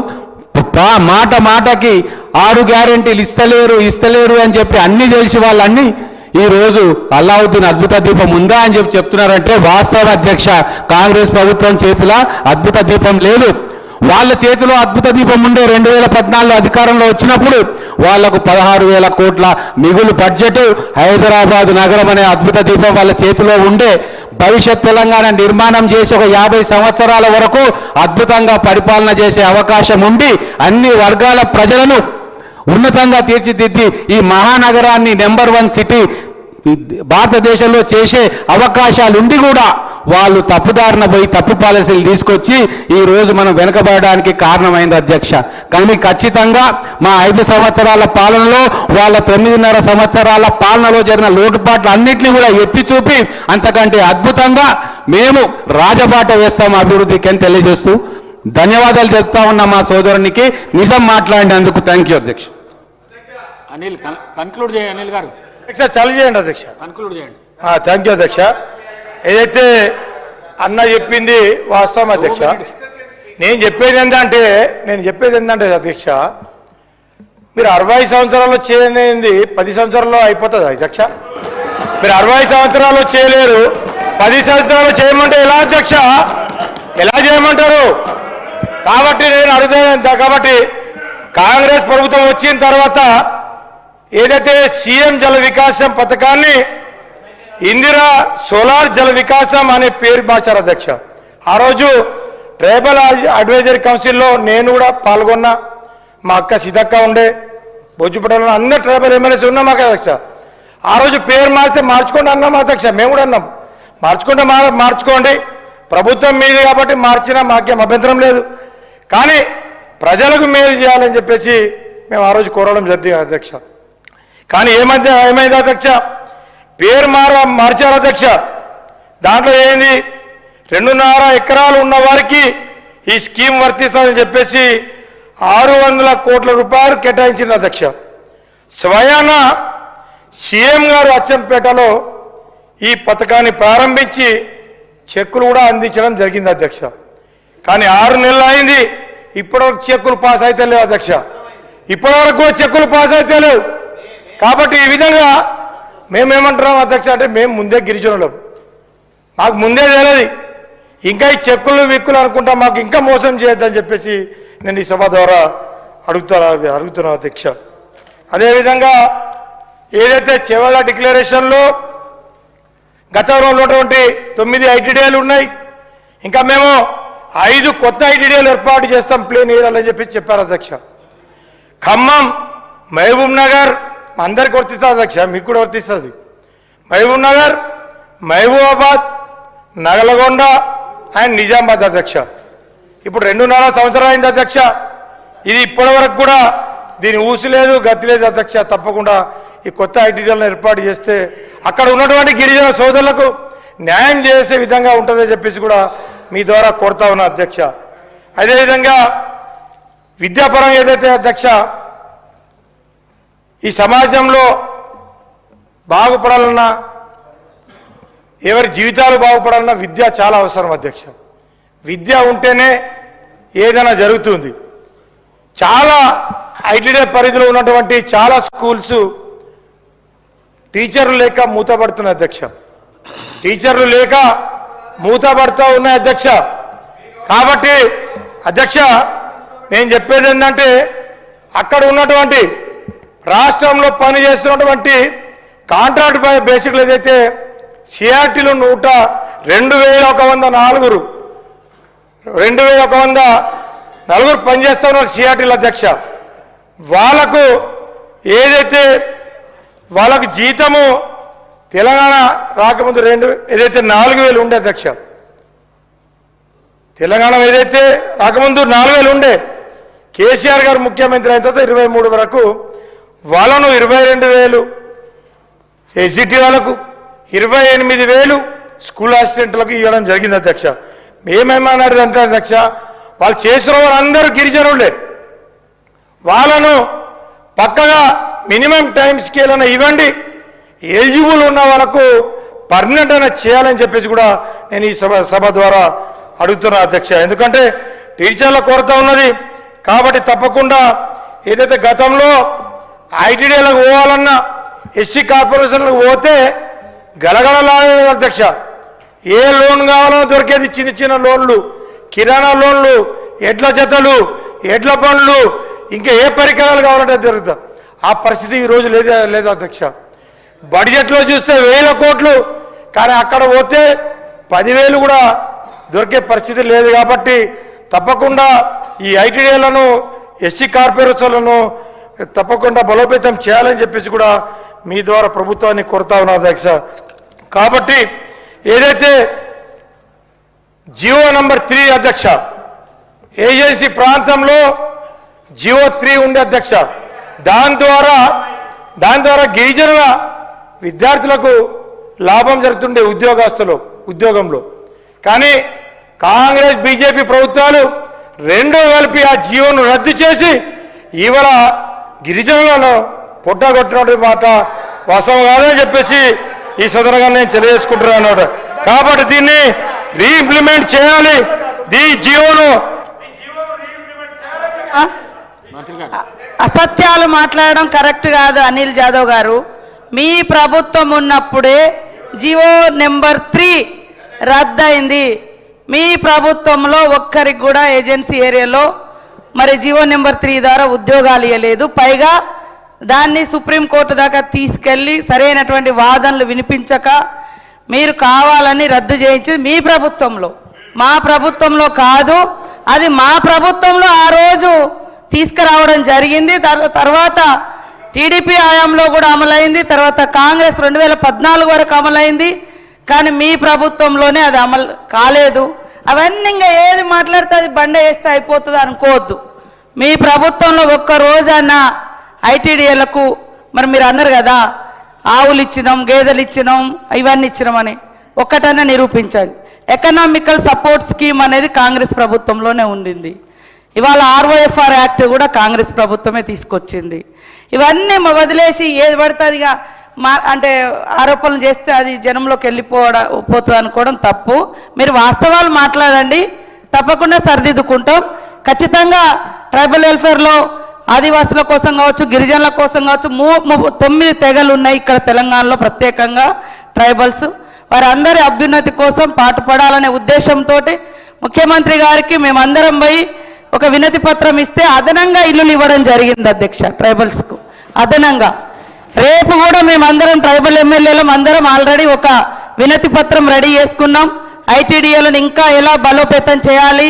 మాటకి 6 గ్యారెంటీలు ఇస్తలేరు అని చెప్పి అన్ని తెలిసి వాళ్ళన్నీ ఈ రోజు అలావుద్దీన్ అద్భుత దీపం ఉందా అని చెప్పి చెప్తున్నారంటే వాస్తవ అధ్యక్ష కాంగ్రెస్ ప్రభుత్వం చేతిలో అద్భుత దీపం లేదు. వాళ్ళ చేతిలో అద్భుత దీపం ఉండే 2014 అధికారంలో వచ్చినప్పుడు వాళ్లకు 16,000 కోట్ల మిగులు బడ్జెట్ హైదరాబాద్ నగరం అనే అద్భుత దీపం వాళ్ళ చేతిలో ఉండే భవిష్యత్ తెలంగాణ నిర్మాణం చేసి ఒక 50 సంవత్సరాల వరకు అద్భుతంగా పరిపాలన చేసే అవకాశం ఉండి అన్ని వర్గాల ప్రజలను ఉన్నతంగా తీర్చిదిద్ది ఈ మహానగరాన్ని నెంబర్ 1 సిటీ భారతదేశంలో చేసే అవకాశాలుండి కూడా వాళ్ళు తప్పుదారిన పోయి తప్పు పాలసీలు తీసుకొచ్చి ఈ రోజు మనం వెనకబడడానికి కారణమైంది అధ్యక్ష. కానీ ఖచ్చితంగా మా 5 సంవత్సరాల పాలనలో వాళ్ళ 9.5 సంవత్సరాల పాలనలో జరిగిన లోటుపాట్లు అన్నింటినీ కూడా ఎత్తి చూపి అంతకంటే అద్భుతంగా మేము రాజబాట వేస్తాం అభివృద్ధికి అని తెలియజేస్తూ ధన్యవాదాలు చెప్తా ఉన్నా మా సోదరునికి నిజం మాట్లాడినందుకు. థ్యాంక్ యూ అధ్యక్ష. అనిల్ కన్క్లూడ్ చేయండి. అనిల్ గారు అధ్యక్ష చాలు చేయండి అధ్యక్ష. కన్క్లూడ్ చేయండి. థ్యాంక్ యూ అధ్యక్ష. ఏదైతే అన్న చెప్పింది వాస్తవం అధ్యక్ష. నేను చెప్పేది ఏంటంటే అధ్యక్ష మీరు 60 సంవత్సరాల్లో చేయలేనిది 10 సంవత్సరాల్లో అయిపోతుంది అధ్యక్ష. మీరు 60 సంవత్సరాల్లో చేయలేరు, 10 సంవత్సరాలు చేయమంటే ఎలా అధ్యక్ష? ఎలా చేయమంటారు? కాబట్టి నేను అడుగుతాను. కాబట్టి కాంగ్రెస్ ప్రభుత్వం వచ్చిన తర్వాత ఏదైతే సీఎం జల వికాసం పథకాన్ని ఇందిరా సోలార్ జల వికాసం అనే పేరు మార్చారు అధ్యక్ష. ఆ రోజు ట్రైబల్ అడ్వైజరీ కౌన్సిల్లో నేను కూడా పాల్గొన్నా. మా అక్క సీతక్క ఉండే, బొజ్జుపట్నంలో అందరు ట్రైబల్ ఎమ్మెల్యేస్ ఉన్నాం మాకు అధ్యక్ష. ఆ రోజు పేరు మార్చితే మార్చుకోండి అన్నాం అధ్యక్ష. మేము కూడా అన్నాం మార్చుకోండి, ప్రభుత్వం మీది కాబట్టి మార్చినా మాకేం అభ్యంతరం లేదు, కానీ ప్రజలకు మేలు చేయాలని చెప్పేసి మేము ఆ రోజు కోరడం జరిగింది అధ్యక్ష. కానీ ఏమైంది అధ్యక్ష? పేరు మార్చారు అధ్యక్ష. దాంట్లో ఏంది 2.5 ఎకరాలు ఉన్న వారికి ఈ స్కీమ్ వర్తిస్తుందని చెప్పేసి 600 కోట్ల రూపాయలు కేటాయించింది అధ్యక్ష. స్వయాన సీఎం గారు అచ్చంపేటలో ఈ పథకాన్ని ప్రారంభించి చెక్కులు కూడా అందించడం జరిగింది అధ్యక్ష. కానీ 6 నెలలు అయింది, ఇప్పటివరకు చెక్కులు పాస్ అయితే లేవు అధ్యక్ష. ఇప్పటివరకు చెక్కులు పాస్ అయితే లేవు. కాబట్టి ఈ విధంగా మేమేమంటున్నాం అధ్యక్ష అంటే మేము ముందే గిరిజనులం, మాకు ముందే తెలియదు, ఇంకా ఈ చెక్కులు విక్కులు అనుకుంటా మాకు ఇంకా మోసం చేయొద్దని చెప్పేసి నేను ఈ సభ ద్వారా అడుగుతున్నా అధ్యక్ష. అదేవిధంగా ఏదైతే చెవెళ్ళ డిక్లరేషన్లో గతంలో ఉన్నటువంటి 9 ఐటీడీఏలు ఉన్నాయి, ఇంకా మేము 5 కొత్త ఐటీడీఏలు ఏర్పాటు చేస్తాం ప్లేన్ ఏరియాలని చెప్పి చెప్పారు అధ్యక్ష. ఖమ్మం, మహబూబ్ నగర్ అందరికి వర్తిస్తుంది అధ్యక్ష, మీకు కూడా వర్తిస్తుంది. మహబూబ్ నగర్, మహబూబాబాద్, నగలగొండ అండ్ నిజామాబాద్ అధ్యక్ష. ఇప్పుడు 2.5 సంవత్సరాలు అయింది అధ్యక్ష. ఇది ఇప్పటి వరకు కూడా దీని ఊసి లేదు, గతి లేదు అధ్యక్ష. తప్పకుండా ఈ కొత్త ఐటీడీలను ఏర్పాటు చేస్తే అక్కడ ఉన్నటువంటి గిరిజన సోదరులకు న్యాయం చేసే విధంగా ఉంటుందని చెప్పేసి కూడా మీ ద్వారా కోరుతా ఉన్నా అధ్యక్ష. అదేవిధంగా విద్యాపరంగా ఏదైతే అధ్యక్ష ఈ సమాజంలో బాగుపడాలన్నా, ఎవరి జీవితాలు బాగుపడాలన్నా విద్య చాలా అవసరం అధ్యక్ష. విద్య ఉంటేనే ఏదైనా జరుగుతుంది. చాలా ఐటీడీ పరిధిలో ఉన్నటువంటి చాలా స్కూల్స్ టీచర్లు లేక మూతపడుతున్నాయి అధ్యక్ష. టీచర్లు లేక మూతపడుతూ ఉన్నాయి అధ్యక్ష. కాబట్టి అధ్యక్ష నేను చెప్పేది ఏంటంటే అక్కడ ఉన్నటువంటి రాష్ట్రంలో పనిచేస్తున్నటువంటి కాంట్రాక్ట్ బేసిక్లు ఏదైతే సిఆర్టీలు 2104 పనిచేస్తూ ఉన్నారు సిఆర్టీల అధ్యక్ష. వాళ్ళకు ఏదైతే వాళ్ళకు జీతము తెలంగాణ రాకముందు ఏదైతే 4000 ఉండే అధ్యక్ష, తెలంగాణ ఏదైతే రాకముందు 4000 ఉండే, కేసీఆర్ గారు ముఖ్యమంత్రి అయిన తర్వాత 23 వరకు వాళ్ళను 22,000 ఎస్జిటి వాళ్ళకు 28,000 స్కూల్ అసిస్టెంట్లకు ఇవ్వడం జరిగింది అధ్యక్ష. మేమేమన్నాడు అంటే అధ్యక్ష, వాళ్ళు చేసిన వాళ్ళందరూ గిరిజనులే, వాళ్ళను పక్కగా మినిమం టైం స్కేల్ అన్న ఇవ్వండి, ఎలిజిబుల్ ఉన్న వాళ్ళకు పర్మనెంట్ అయినా చేయాలని చెప్పేసి కూడా నేను ఈ సభ ద్వారా అడుగుతున్నా అధ్యక్ష. ఎందుకంటే టీచర్ల కొరత ఉన్నది కాబట్టి తప్పకుండా ఏదైతే గతంలో ఐటీడీలకు పోవాలన్నా ఎస్సీ కార్పొరేషన్లకు పోతే గలగలలాడే అధ్యక్ష. ఏ లోన్ కావాలన్నా దొరికేది, చిన్న చిన్న లోన్లు, కిరాణా లోన్లు, ఎడ్ల జతలు, ఎడ్ల బండ్లు, ఇంకా ఏ పరికరాలు కావాలంటే దొరుకుతా. ఆ పరిస్థితి ఈరోజు లేదా అధ్యక్ష. బడ్జెట్లో చూస్తే 1000 కోట్లు, కానీ అక్కడ పోతే 10,000 కూడా దొరికే పరిస్థితి లేదు. కాబట్టి తప్పకుండా ఈ ఐటీడీలను ఎస్సీ కార్పొరేషన్లను తప్పకుండా బలోపేతం చేయాలని చెప్పేసి కూడా మీ ద్వారా ప్రభుత్వాన్ని కోరుతా ఉన్నా అధ్యక్ష. కాబట్టి ఏదైతే జియో నంబర్ 3 అధ్యక్ష, ఏజెన్సీ ప్రాంతంలో జియో 3 ఉండే అధ్యక్ష, దాని ద్వారా గిరిజనుల విద్యార్థులకు లాభం జరుగుతుండే ఉద్యోగంలో. కానీ కాంగ్రెస్ బీజేపీ ప్రభుత్వాలు రెండూ కలిపి ఆ జియోను రద్దు చేసి ఇవాళ గిరిజనులను పొట్టగొట్టినటువంటి మాట వాస్తవం కాదని చెప్పేసి ఈ సందర్భంగా నేను తెలియజేసుకుంటున్నాను. కాబట్టి దీన్ని రీఇంప్లిమెంట్ చేయాలి. ఈ జియోను అసత్యాలు మాట్లాడడం కరెక్ట్ కాదు అనిల్ జాదవ్ గారు. మీ ప్రభుత్వం ఉన్నప్పుడే జియో నెంబర్ 3 రద్దయింది. మీ ప్రభుత్వంలో ఒక్కరికి కూడా ఏజెన్సీ ఏరియాలో మరి జియో నెంబర్ 3 ద్వారా ఉద్యోగాలు ఇవ్వలేదు. పైగా దాన్ని సుప్రీంకోర్టు దాకా తీసుకెళ్ళి సరైనటువంటి వాదనలు వినిపించక మీరు కావాలని రద్దు చేయించి మీ ప్రభుత్వంలో, మా ప్రభుత్వంలో కాదు, అది మా ప్రభుత్వంలో ఆ రోజు తీసుకురావడం జరిగింది. తర్వాత టీడీపీ హయాంలో కూడా అమలైంది, తర్వాత కాంగ్రెస్ 2014 వరకు అమలైంది. కానీ మీ ప్రభుత్వంలోనే అది అమలు కాలేదు. అవన్నీ ఇంకా ఏది మాట్లాడితే అది బండ వేస్తే అయిపోతుంది అనుకోవద్దు. మీ ప్రభుత్వంలో ఒక్క రోజన్నా ఐటీడీఏలకు మరి మీరు అన్నారు కదా ఆవులు ఇచ్చినాం, గేదెలు ఇచ్చినాం, ఇవన్నీ ఇచ్చినామని ఒక్కటన్నా నిరూపించండి. ఎకనామికల్ సపోర్ట్ స్కీమ్ అనేది కాంగ్రెస్ ప్రభుత్వంలోనే ఉండింది. ఇవాళ ROFR యాక్ట్ కూడా కాంగ్రెస్ ప్రభుత్వమే తీసుకొచ్చింది. ఇవన్నీ వదిలేసి ఏది పడుతుందిగా అంటే ఆరోపణలు చేస్తే అది జనంలోకి పోతుంది అనుకోవడం తప్పు. మీరు వాస్తవాలు మాట్లాడండి, తప్పకుండా సరిదిద్దుకుంటాం. ఖచ్చితంగా ట్రైబల్ వెల్ఫేర్లో ఆదివాసుల కోసం కావచ్చు, గిరిజనుల కోసం కావచ్చు 9 తెగలు ఉన్నాయి ఇక్కడ తెలంగాణలో, ప్రత్యేకంగా ట్రైబల్స్. వారందరి అభ్యున్నతి కోసం పాటుపడాలనే ఉద్దేశంతో ముఖ్యమంత్రి గారికి మేమందరం పోయి ఒక వినతి పత్రం ఇస్తే అదనంగా ఇల్లులు ఇవ్వడం జరిగింది అధ్యక్ష ట్రైబల్స్కు అదనంగా. రేపు కూడా మేమందరం ట్రైబల్ ఎమ్మెల్యేలం అందరం ఆల్రెడీ ఒక వినతి పత్రం రెడీ చేసుకున్నాం. ఐటీడీఏలను ఇంకా ఎలా బలోపేతం చేయాలి,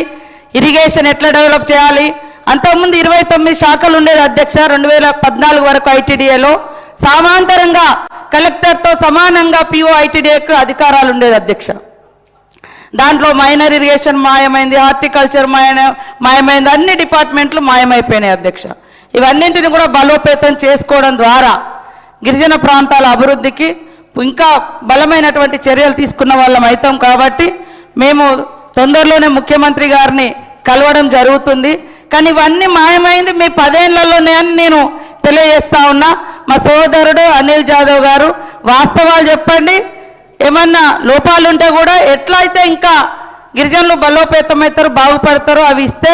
ఇరిగేషన్ ఎట్లా డెవలప్ చేయాలి. అంతకుముందు 29 శాఖలు ఉండేది అధ్యక్ష 2014 వరకు ఐటీడీఏలో. సమాంతరంగా కలెక్టర్తో సమానంగా PO ఐటీడీఏకు అధికారాలు ఉండేది అధ్యక్ష. దాంట్లో మైనర్ ఇరిగేషన్ మాయమైంది, హార్టికల్చర్ మాయమైంది, అన్ని డిపార్ట్మెంట్లు మాయమైపోయినాయి అధ్యక్ష. ఇవన్నింటిని కూడా బలోపేతం చేసుకోవడం ద్వారా గిరిజన ప్రాంతాల అభివృద్ధికి ఇంకా బలమైనటువంటి చర్యలు తీసుకున్న వాళ్ళం అవుతాం. కాబట్టి మేము తొందరలోనే ముఖ్యమంత్రి గారిని కలవడం జరుగుతుంది. కానీ ఇవన్నీ మాయమైంది మీ 10 ఏళ్లలోనే అని నేను తెలియజేస్తా ఉన్నా. మా సోదరుడు అనిల్ జాదవ్ గారు వాస్తవాలు చెప్పండి, ఏమన్నా లోపాలుంటే కూడా ఎట్లయితే ఇంకా గిరిజనులు బలోపేతం అవుతారు, బాగుపడతారో అవి ఇస్తే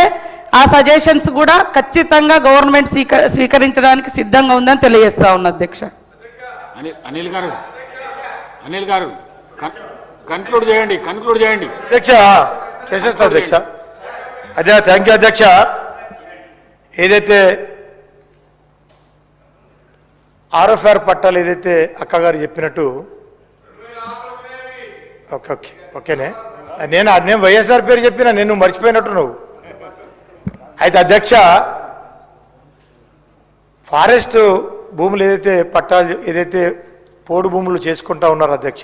ఆ సజెషన్స్ కూడా ఖచ్చితంగా గవర్నమెంట్ స్వీకరించడానికి సిద్ధంగా ఉందని తెలియజేస్తా ఉన్నా అధ్యక్ష. అనిల్ గారు కన్క్లూడ్ చేయండి అధ్యక్ష చేసేస్తా అధ్యక్ష. అదే థ్యాంక్ యూ అధ్యక్ష. ఏదైతే ఆర్ఎఫ్ఆర్ పట్టాలు ఏదైతే అక్కగారు చెప్పినట్టు ఓకే ఓకే ఓకేనే నేను వైఎస్ఆర్ పేరు చెప్పినా నేను మర్చిపోయినట్టు నువ్వు. అయితే అధ్యక్ష ఫారెస్ట్ భూములు ఏదైతే పట్టాలు ఏదైతే పోడు భూములు చేసుకుంటా ఉన్నారు అధ్యక్ష,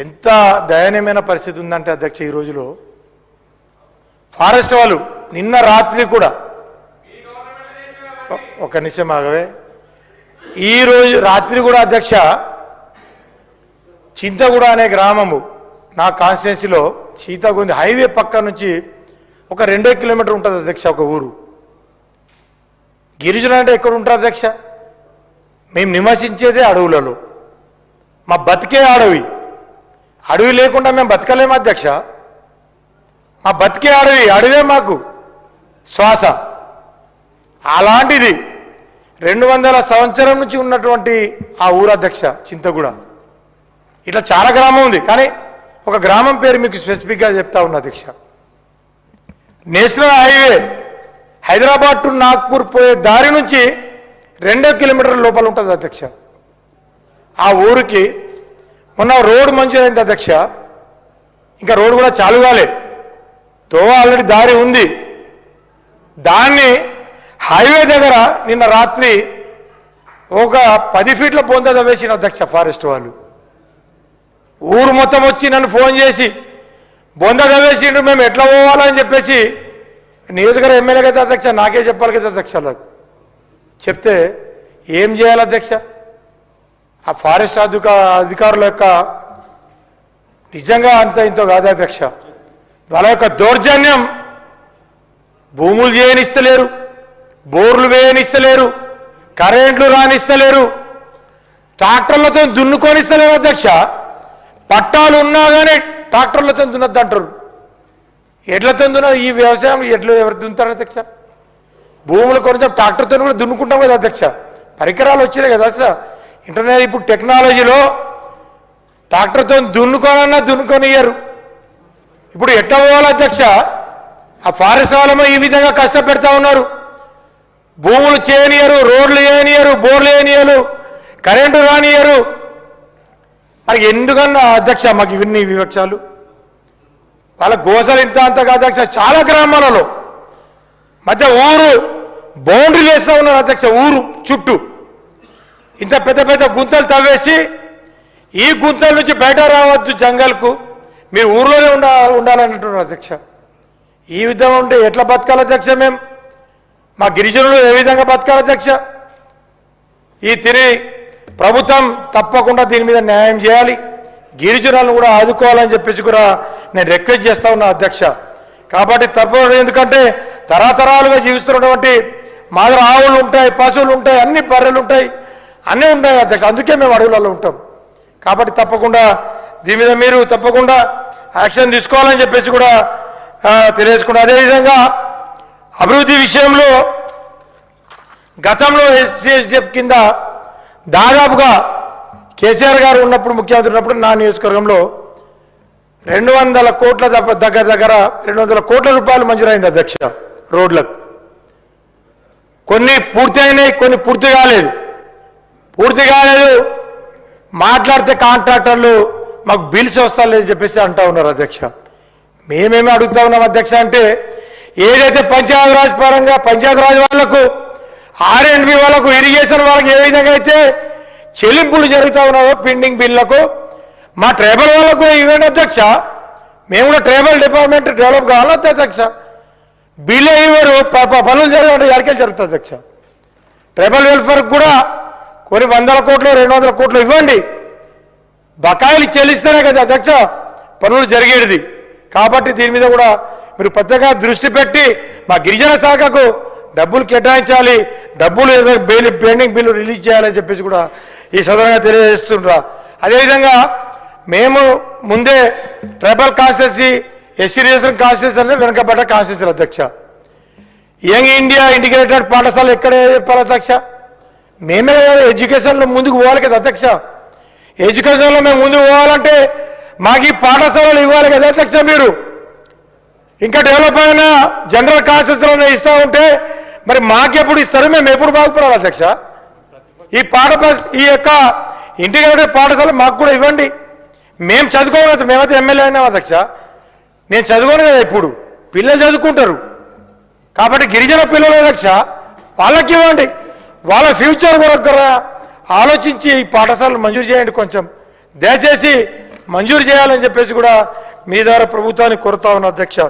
ఎంత దయనీయమైన పరిస్థితి ఉందంటే అధ్యక్ష ఈ రోజులో ఫారెస్ట్ వాళ్ళు నిన్న రాత్రి కూడా ఒక నిమిషం ఆగవే, ఈ రోజు రాత్రి కూడా అధ్యక్ష చింతగూడ అనే గ్రామము నా కాన్స్టిట్యున్సీలో సీతాగుంది హైవే పక్క నుంచి ఒక 2 కిలోమీటర్ ఉంటుంది అధ్యక్ష. ఒక ఊరు గిరిజనులు అంటే ఎక్కడ ఉంటారు అధ్యక్ష? మేము నివసించేదే అడవులలో, మా బతికే అడవి లేకుండా మేము బతకలేము అధ్యక్ష. మా బతికే అడవే మాకు శ్వాస. అలాంటిది 200 సంవత్సరం నుంచి ఉన్నటువంటి ఆ ఊరు అధ్యక్ష చింతగూడ. ఇట్లా చాలా గ్రామం ఉంది, కానీ ఒక గ్రామం పేరు మీకు స్పెసిఫిక్గా చెప్తా ఉన్నా అధ్యక్ష. National highway Hyderabad to Nagpur పోయే దారి నుంచి 2 కిలోమీటర్ల లోపల ఉంటుంది అధ్యక్ష. ఆ ఊరికి మొన్న రోడ్డు మంజూరైంది అధ్యక్ష, ఇంకా రోడ్డు కూడా చాలు కాలే, తో ఆల్రెడీ దారి ఉంది. దాన్ని హైవే దగ్గర నిన్న రాత్రి ఒక 10 ఫీట్ల బొంద వేసిన అధ్యక్ష ఫారెస్ట్ వాళ్ళు. ఊరు మొత్తం వచ్చి నన్ను ఫోన్ చేసి బొంద వేసిండు, మేము ఎట్లా పోవాలని చెప్పేసి నియోజకవర్గ ఎమ్మెల్యే కదా అధ్యక్ష, నాకే చెప్పాలి కదా అధ్యక్ష. చెప్తే ఏం చేయాలి అధ్యక్ష? ఆ ఫారెస్ట్ అధికారుల యొక్క నిజంగా అంత ఇంతో కాదు అధ్యక్ష. వాళ్ళ యొక్క దౌర్జన్యం, భూములు చేయనిస్తలేరు, బోర్లు వేయనిస్తలేరు, కరెంట్లు రానిస్తలేరు, ట్రాక్టర్లతో దున్నుకొనిస్తలేరు అధ్యక్ష. పట్టాలు ఉన్నా కానీ ట్రాక్టర్లతో దున్నద్దు అంటారు. ఎడ్లతో దున్నారు ఈ వ్యవసాయం, ఎడ్లు ఎవరు దున్నుతారు అధ్యక్ష? భూములు కొంచెం ట్రాక్టర్తో కూడా దున్నుకుంటాం కదా అధ్యక్ష. పరికరాలు వచ్చినాయి కదా సార్, ఇంటర్నెట్ ఇప్పుడు టెక్నాలజీలో ట్రాక్టర్తో దున్నుకోనన్నా దున్నుకొనియ్యరు. ఇప్పుడు ఎట్లా పోవాలి అధ్యక్ష? ఆ ఫారెస్ట్ వాళ్ళమో ఈ విధంగా కష్టపెడతా ఉన్నారు. భూములు చేయనియరు, రోడ్లు చేయనియరు, బోర్లు చేయనియరు, కరెంటు రానియరు. మరి ఎందుకన్నా అధ్యక్ష మాకు ఇవన్నీ వివక్షాలు? వాళ్ళ గోసలు ఇంత అంత కాదు అధ్యక్ష. చాలా గ్రామాలలో మధ్య ఊరు బౌండరీ వేస్తూ ఉన్నారు అధ్యక్ష. ఊరు చుట్టూ ఇంత పెద్ద పెద్ద గుంతలు తవ్వేసి, ఈ గుంతల నుంచి బయట రావద్దు జంగల్కు, మీరు ఊర్లోనే ఉండాలని అంటున్నారు అధ్యక్ష. ఈ విధంగా ఉంటే ఎట్లా బతకాలి అధ్యక్ష? మేము మా గిరిజనులు ఏ విధంగా బతకాలి అధ్యక్ష? ఈ ప్రభుత్వం తప్పకుండా దీని మీద న్యాయం చేయాలి, గిరిజనులను కూడా ఆదుకోవాలని చెప్పేసి కూడా నేను రిక్వెస్ట్ చేస్తా ఉన్నా అధ్యక్ష. కాబట్టి తప్పకుండా, ఎందుకంటే తరతరాలుగా జీవిస్తున్నటువంటి మా దగ్గర ఆవులు ఉంటాయి, పశువులు ఉంటాయి, అన్ని బర్రెలు ఉంటాయి, అన్నీ ఉంటాయి అధ్యక్ష. అందుకే మేము అడవులలో ఉంటాం. కాబట్టి తప్పకుండా దీని మీద మీరు తప్పకుండా యాక్షన్ తీసుకోవాలని చెప్పేసి కూడా తెలియజేసుకుంటాం. అదేవిధంగా అభివృద్ధి విషయంలో గతంలో SGSDF కింద దాదాపుగా కేసీఆర్ గారు ఉన్నప్పుడు, ముఖ్యమంత్రి ఉన్నప్పుడు నా నియోజకవర్గంలో 200 కోట్ల దగ్గర 200 కోట్ల రూపాయలు మంజూరైంది అధ్యక్ష రోడ్లకు. కొన్ని పూర్తి అయినాయి, కొన్ని పూర్తి కాలేదు. మాట్లాడితే కాంట్రాక్టర్లు మాకు బిల్స్ వస్తాయని చెప్పేసి అంటా ఉన్నారు అధ్యక్ష. మేమేమి అడుగుతా ఉన్నాం అధ్యక్ష అంటే, ఏదైతే పంచాయతీరాజ్ పరంగా పంచాయతీరాజ్ వాళ్లకు, R&B వాళ్ళకు, ఇరిగేషన్ వాళ్ళకి ఏ విధంగా అయితే చెల్లింపులు జరుగుతూ ఉన్నాయో పెండింగ్ బిల్లకు, మా ట్రైబల్ వాళ్ళకు కూడా ఇవ్వండి అధ్యక్ష. మేము కూడా ట్రైబల్ డిపార్ట్మెంట్ డెవలప్ కావాలంటే అధ్యక్ష. బిల్లు ఇవ్వరు, పనులు జరగడం ఎక్కడికి జరుగుతుంది అధ్యక్ష. ట్రైబల్ వెల్ఫేర్కి కూడా కొన్ని 100 కోట్లు 200 కోట్లు ఇవ్వండి, బకాయిలు చెల్లిస్తేనే కదా అధ్యక్ష పనులు జరిగేది. కాబట్టి దీని మీద కూడా మీరు పెద్దగా దృష్టి పెట్టి మా గిరిజన శాఖకు డబ్బులు కేటాయించాలి, డబ్బులు ఏదో పెండింగ్ బిల్లు రిలీజ్ చేయాలని చెప్పేసి కూడా ఈ సదనంగా తెలియజేస్తుండ్రా. అదేవిధంగా మేము ముందే tribal constituency, SC reservation constituency అంటే వెనుకబడ్డ కాన్స్టిట్యూన్సీ అధ్యక్ష. యంగ్ ఇండియా ఇంటిగ్రేటెడ్ పాఠశాల ఎక్కడ చెప్పాలి అధ్యక్ష? మేమే ఎడ్యుకేషన్లో ముందుకు పోవాలి కదా అధ్యక్ష. ఎడ్యుకేషన్లో మేము ముందుకు పోవాలంటే మాకు ఈ పాఠశాలలు ఇవ్వాలి కదా అధ్యక్ష. మీరు ఇంకా డెవలప్ అయిన జనరల్ కాన్సెస్లోనే ఇస్తూ ఉంటే మరి మాకెప్పుడు ఇస్తారు, మేము ఎప్పుడు బాగుపడాలి అధ్యక్ష? ఈ యొక్క ఇంటిగ్రేటెడ్ పాఠశాల మాకు కూడా ఇవ్వండి. మేము చదువుకోవాలి, మేమైతే ఎమ్మెల్యే అయినాం అధ్యక్ష. నేను చదువుకోను కదా, ఇప్పుడు పిల్లలు చదువుకుంటారు కాబట్టి గిరిజన పిల్లలు అధ్యక్ష వాళ్ళకి ఇవ్వండి. వాళ్ళ ఫ్యూచర్ కూడా ఆలోచించి ఈ పాఠశాలను మంజూరు చేయండి. కొంచెం దయచేసి మంజూరు చేయాలని చెప్పేసి కూడా మీ ద్వారా ప్రభుత్వాన్ని కోరుతా ఉన్నా అధ్యక్ష.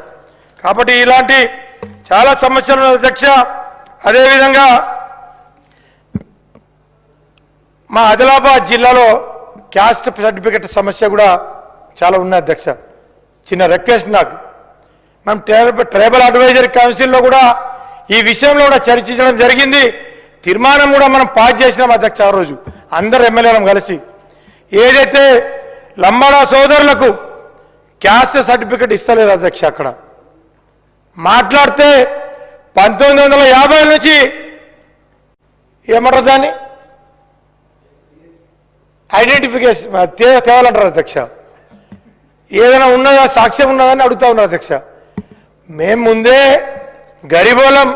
కాబట్టి ఇలాంటి చాలా సమస్యలు ఉన్నాయి అధ్యక్ష. అదేవిధంగా మా ఆదిలాబాద్ జిల్లాలో క్యాస్ట్ సర్టిఫికెట్ సమస్య కూడా చాలా ఉన్నాయి అధ్యక్ష. చిన్న రిక్వెస్ట్ నాకు, మనం ట్రైబల్ అడ్వైజరీ కౌన్సిల్లో కూడా ఈ విషయంలో కూడా చర్చించడం జరిగింది. తీర్మానం కూడా మనం పాస్ చేసినాం అధ్యక్ష. ఆ రోజు అందరు ఎమ్మెల్యేలను కలిసి ఏదైతే లంబాడా సోదరులకు క్యాస్ట్ సర్టిఫికెట్ ఇస్తలేదు అధ్యక్ష. అక్కడ మాట్లాడితే 1950 నుంచి ఏమంటారు దాన్ని ఐడెంటిఫికేషన్ తేవాలంటారు అధ్యక్ష. ఏదైనా ఉన్నదా, సాక్ష్యం ఉన్నదని అడుగుతా ఉన్నారు అధ్యక్ష. మేము ముందే గరీబోళం,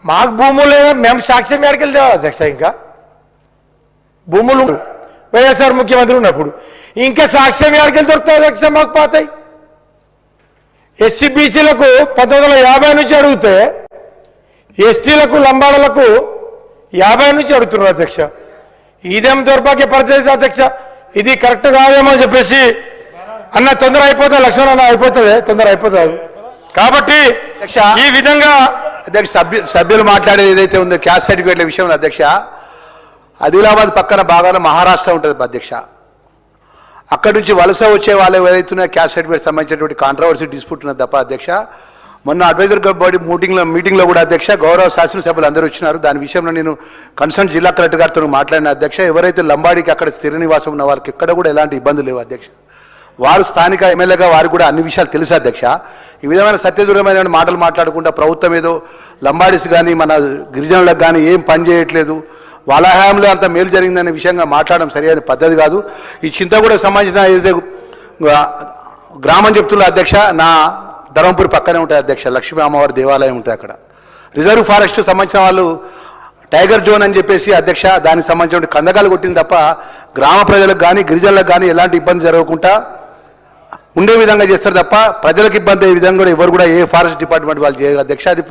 మాకు భూములు లేదా, మేము సాక్ష్యం ఎక్కడికి తేవాలి అధ్యక్ష? ఇంకా భూములు వైఎస్ఆర్ ముఖ్యమంత్రి ఉన్నప్పుడు ఇంకా సాక్ష్యం ఎక్కడికి దొరుకుతాయి అధ్యక్ష? మాకు పాతాయి. ఎస్సీబీసీలకు 1950 నుంచి అడిగితే ఎస్టీలకు లంబాడలకు 50 నుంచి అడుగుతున్నారు అధ్యక్ష. ఇదేం దౌర్భాగ్య పరిస్థితి అధ్యక్ష. ఇది కరెక్ట్ కాదేమో అని చెప్పేసి అన్న తొందర అయిపోతుంది, లక్ష్మణ్ అన్న అయిపోతుంది, తొందర అయిపోతుంది. కాబట్టి ఈ విధంగా అధ్యక్ష సభ్యులు మాట్లాడేది ఏదైతే ఉందో క్యాస్ట్ సర్టిఫికేట్ల విషయంలో అధ్యక్ష, ఆదిలాబాద్ పక్కన బాగానే మహారాష్ట్ర ఉంటుంది అధ్యక్ష. అక్కడి నుంచి వలస వచ్చే వాళ్ళు ఏదైతే క్యాస్ట్ సర్టిఫికేట్ సంబంధించినటువంటి కాంట్రవర్సీ డిస్ప్యూట్ ఉన్నది తప్ప అధ్యక్ష. మొన్న అడ్వైజర్ బాడీ మీటింగ్లో కూడా అధ్యక్ష గౌరవ శాసనసభ్యులు అందరూ వచ్చినారు. దాని విషయంలో నేను కన్సర్న్ జిల్లా కలెక్టర్ గారితో మాట్లాడిన అధ్యక్ష. ఎవరైతే లంబాడికి అక్కడ స్థిర నివాసం ఉన్న వారికి ఎక్కడ కూడా ఎలాంటి ఇబ్బందులు లేవు అధ్యక్ష. వారు స్థానిక ఎమ్మెల్యేగా వారికి కూడా అన్ని విషయాలు తెలుసు అధ్యక్ష. ఈ విధమైన సత్యదూరమైన మాటలు మాట్లాడకుండా ప్రభుత్వం ఏదో లంబాడీస్ కానీ మన గిరిజనులకు కానీ ఏం పని చేయట్లేదు, వాళ్ళ హయాంలో అంత మేలు జరిగిందనే విషయంగా మాట్లాడడం సరైన పద్ధతి కాదు. ఈ చింతగూడ సంబంధించిన ఏదైతే గ్రామం చెప్తున్నా అధ్యక్ష, నా ధర్మపురి పక్కనే ఉంటుంది అధ్యక్ష. లక్ష్మీ అమ్మవారి దేవాలయం ఉంటుంది అక్కడ. రిజర్వ్ ఫారెస్ట్ సంబంధించిన వాళ్ళు టైగర్ జోన్ అని చెప్పేసి అధ్యక్ష దానికి సంబంధించిన కందకాలు కొట్టింది తప్ప గ్రామ ప్రజలకు కానీ గిరిజనులకు కానీ ఎలాంటి ఇబ్బంది జరగకుండా ఉండే విధంగా చేస్తారు తప్ప ప్రజలకు ఇబ్బంది అయ్యే విధంగా కూడా ఎవరు కూడా ఏ ఫారెస్ట్ డిపార్ట్మెంట్ వాళ్ళు చేయరు అధ్యక్ష. అది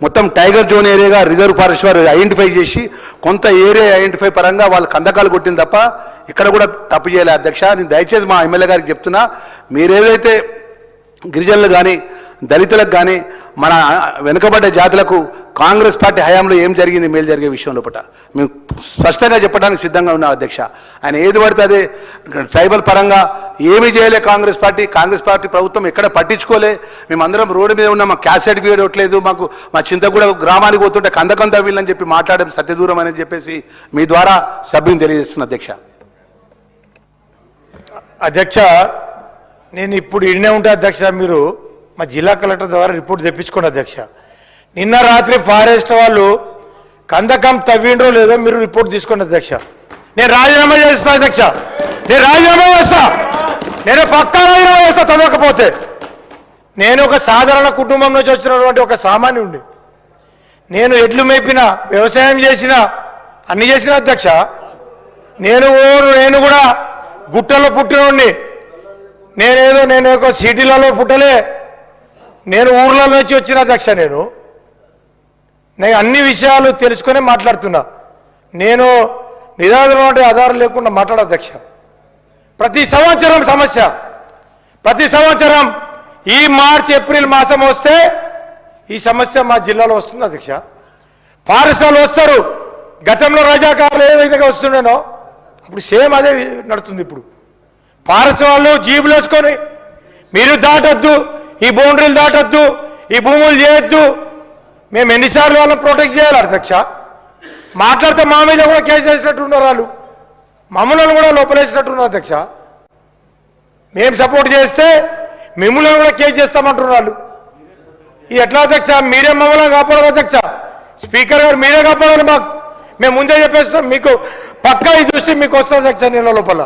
మొత్తం టైగర్ జోన్ ఏరియాగా రిజర్వ్ ఫారెస్ట్ వారు ఐడెంటిఫై చేసి కొంత ఏరియా ఐడెంటిఫై పరంగా వాళ్ళు కందకాలు కొట్టింది తప్ప ఇక్కడ కూడా తప్పు చేయలే అధ్యక్ష. నేను దయచేసి మా ఎమ్మెల్యే గారికి చెప్తున్నా, మీరేదైతే గిరిజనులు కానీ దళితులకు కానీ మన వెనుకబడ్డ జాతులకు కాంగ్రెస్ పార్టీ హయాంలో ఏం జరిగింది మేలు జరిగే విషయం లోపల మేము స్పష్టంగా చెప్పడానికి సిద్ధంగా ఉన్నాం అధ్యక్ష. ఆయన ఏది పడితే అదే ట్రైబల్ పరంగా ఏమీ చేయలే కాంగ్రెస్ పార్టీ ప్రభుత్వం ఎక్కడ పట్టించుకోలే. మేమందరం రోడ్డు మీద ఉన్నాం, మాకు క్యాస్ట్ సర్టిఫికేట్ ఇవ్వట్లేదు, మాకు మా చింతగూడ గ్రామానికి పోతుంటే కందకం తవ్విలని చెప్పి మాట్లాడడం సత్యదూరం అని చెప్పేసి మీ ద్వారా సభ్యుని తెలియజేస్తున్న అధ్యక్ష. నేను ఇప్పుడు ఇన్నే ఉంటా అధ్యక్ష. మీరు మా జిల్లా కలెక్టర్ ద్వారా రిపోర్ట్ తెప్పించుకోండి అధ్యక్ష. నిన్న రాత్రి ఫారెస్ట్ వాళ్ళు కందకం తవ్విండ్రో లేదో మీరు రిపోర్ట్ తీసుకోండి అధ్యక్ష. నేను రాజీనామా చేస్తా అధ్యక్ష, నేను రాజీనామా చేస్తా, నేను పక్కా రాజీనామా చేస్తా తవ్వకపోతే. నేను ఒక సాధారణ కుటుంబం నుంచి వచ్చినటువంటి ఒక సామాన్యుడిని. నేను ఎడ్లు మేపిన, వ్యవసాయం చేసిన, అన్ని చేసిన అధ్యక్ష. నేను కూడా గుట్టలో పుట్టినోడిని. నేను ఒక సిటీలలో పుట్టలే, నేను ఊర్ల నుంచి వచ్చిన అధ్యక్ష. నేను అన్ని విషయాలు తెలుసుకొని మాట్లాడుతున్నా. నేను నిరాధారం ఆధారం లేకుండా మాట్లాడ అధ్యక్ష. ప్రతి సంవత్సరం సమస్య, ప్రతి సంవత్సరం ఈ మార్చి ఏప్రిల్ మాసం వస్తే ఈ సమస్య మా జిల్లాలో వస్తుంది అధ్యక్ష. పాఠశాలలు వస్తారు, గతంలో రజాకారులు ఏ విధంగా వస్తుండేనో అప్పుడు సేమ్ అదే నడుస్తుంది. ఇప్పుడు పాఠశాలలు జీబులు వేసుకొని మీరు దాటొద్దు, ఈ బౌండరీలు దాటొద్దు, ఈ భూములు చేయొద్దు. మేము ఎన్నిసార్లు వాళ్ళని ప్రొటెక్ట్ చేయాలి అధ్యక్ష? మాట్లాడితే మా మీద కూడా కేసు వేసినట్టు ఉన్నారు వాళ్ళు, మమ్మల్ని కూడా లోపలేసినట్టున్నారు అధ్యక్ష. మేము సపోర్ట్ చేస్తే మిమ్మల్ని కూడా కేసు చేస్తామంటున్నారు వాళ్ళు. ఇది ఎట్లా అధ్యక్ష? మీరే మమ్మల్ని కాపాడాలి అధ్యక్ష. స్పీకర్ గారు మీరే కాపాడాలి. మేము ముందే చెప్పేస్తాం, మీకు పక్కా ఈ దృష్టి మీకు వస్తుంది అధ్యక్ష నెల లోపల.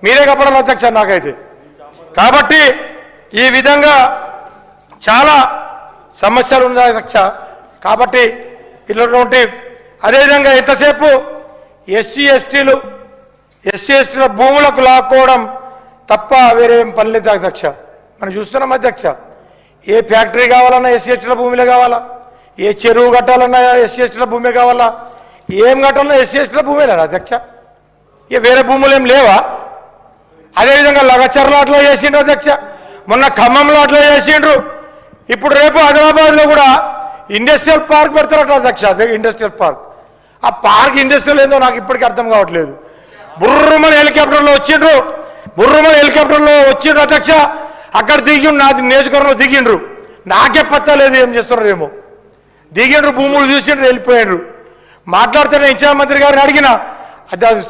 మీరే కప్పడాలి అధ్యక్ష నాకైతే. కాబట్టి ఈ విధంగా చాలా సమస్యలు ఉన్నాయి అధ్యక్ష. కాబట్టి ఇలాంటి అదేవిధంగా ఎంతసేపు ఎస్సీ ఎస్టీల భూములకు లాక్కోవడం తప్ప వేరే ఏం పని లేదు అధ్యక్ష. మనం చూస్తున్నాం అధ్యక్ష, ఏ ఫ్యాక్టరీ కావాలన్నా ఎస్సీ ఎస్టీల భూమిలో కావాలా, ఏ చెరువు కట్టాలన్నా ఎస్సీ ఎస్టీల భూమే కావాలా, ఏం కట్టాలన్నా ఎస్సీ ఎస్టీల భూమేనా అధ్యక్ష? ఇక వేరే భూములు ఏం లేవా? అదేవిధంగా లగచర్ల అట్లా చేసిండ్రు అధ్యక్ష, మొన్న ఖమ్మంలో అట్లా చేసిండ్రు. ఇప్పుడు రేపు ఆదిలాబాద్లో కూడా ఇండస్ట్రియల్ పార్క్ పెడతారట అధ్యక్ష. ఇండస్ట్రియల్ పార్క్, ఆ పార్క్ ఇండస్ట్రియల్ ఏందో నాకు ఇప్పటికీ అర్థం కావట్లేదు. బుర్రమని హెలికాప్టర్లో వచ్చిండ్రు అధ్యక్ష. అక్కడ దిగిండ్రు, నాది నియోజకవర్గంలో దిగిండ్రు. నాకే పత్తా లేదు ఏం చేస్తున్నారేమో. దిగిండ్రు, భూములు చూసిండ్రు, వెళ్ళిపోయిండ్రు. మాట్లాడితేనే ఇన్ఛార్జ్ మంత్రి గారిని అడిగిన,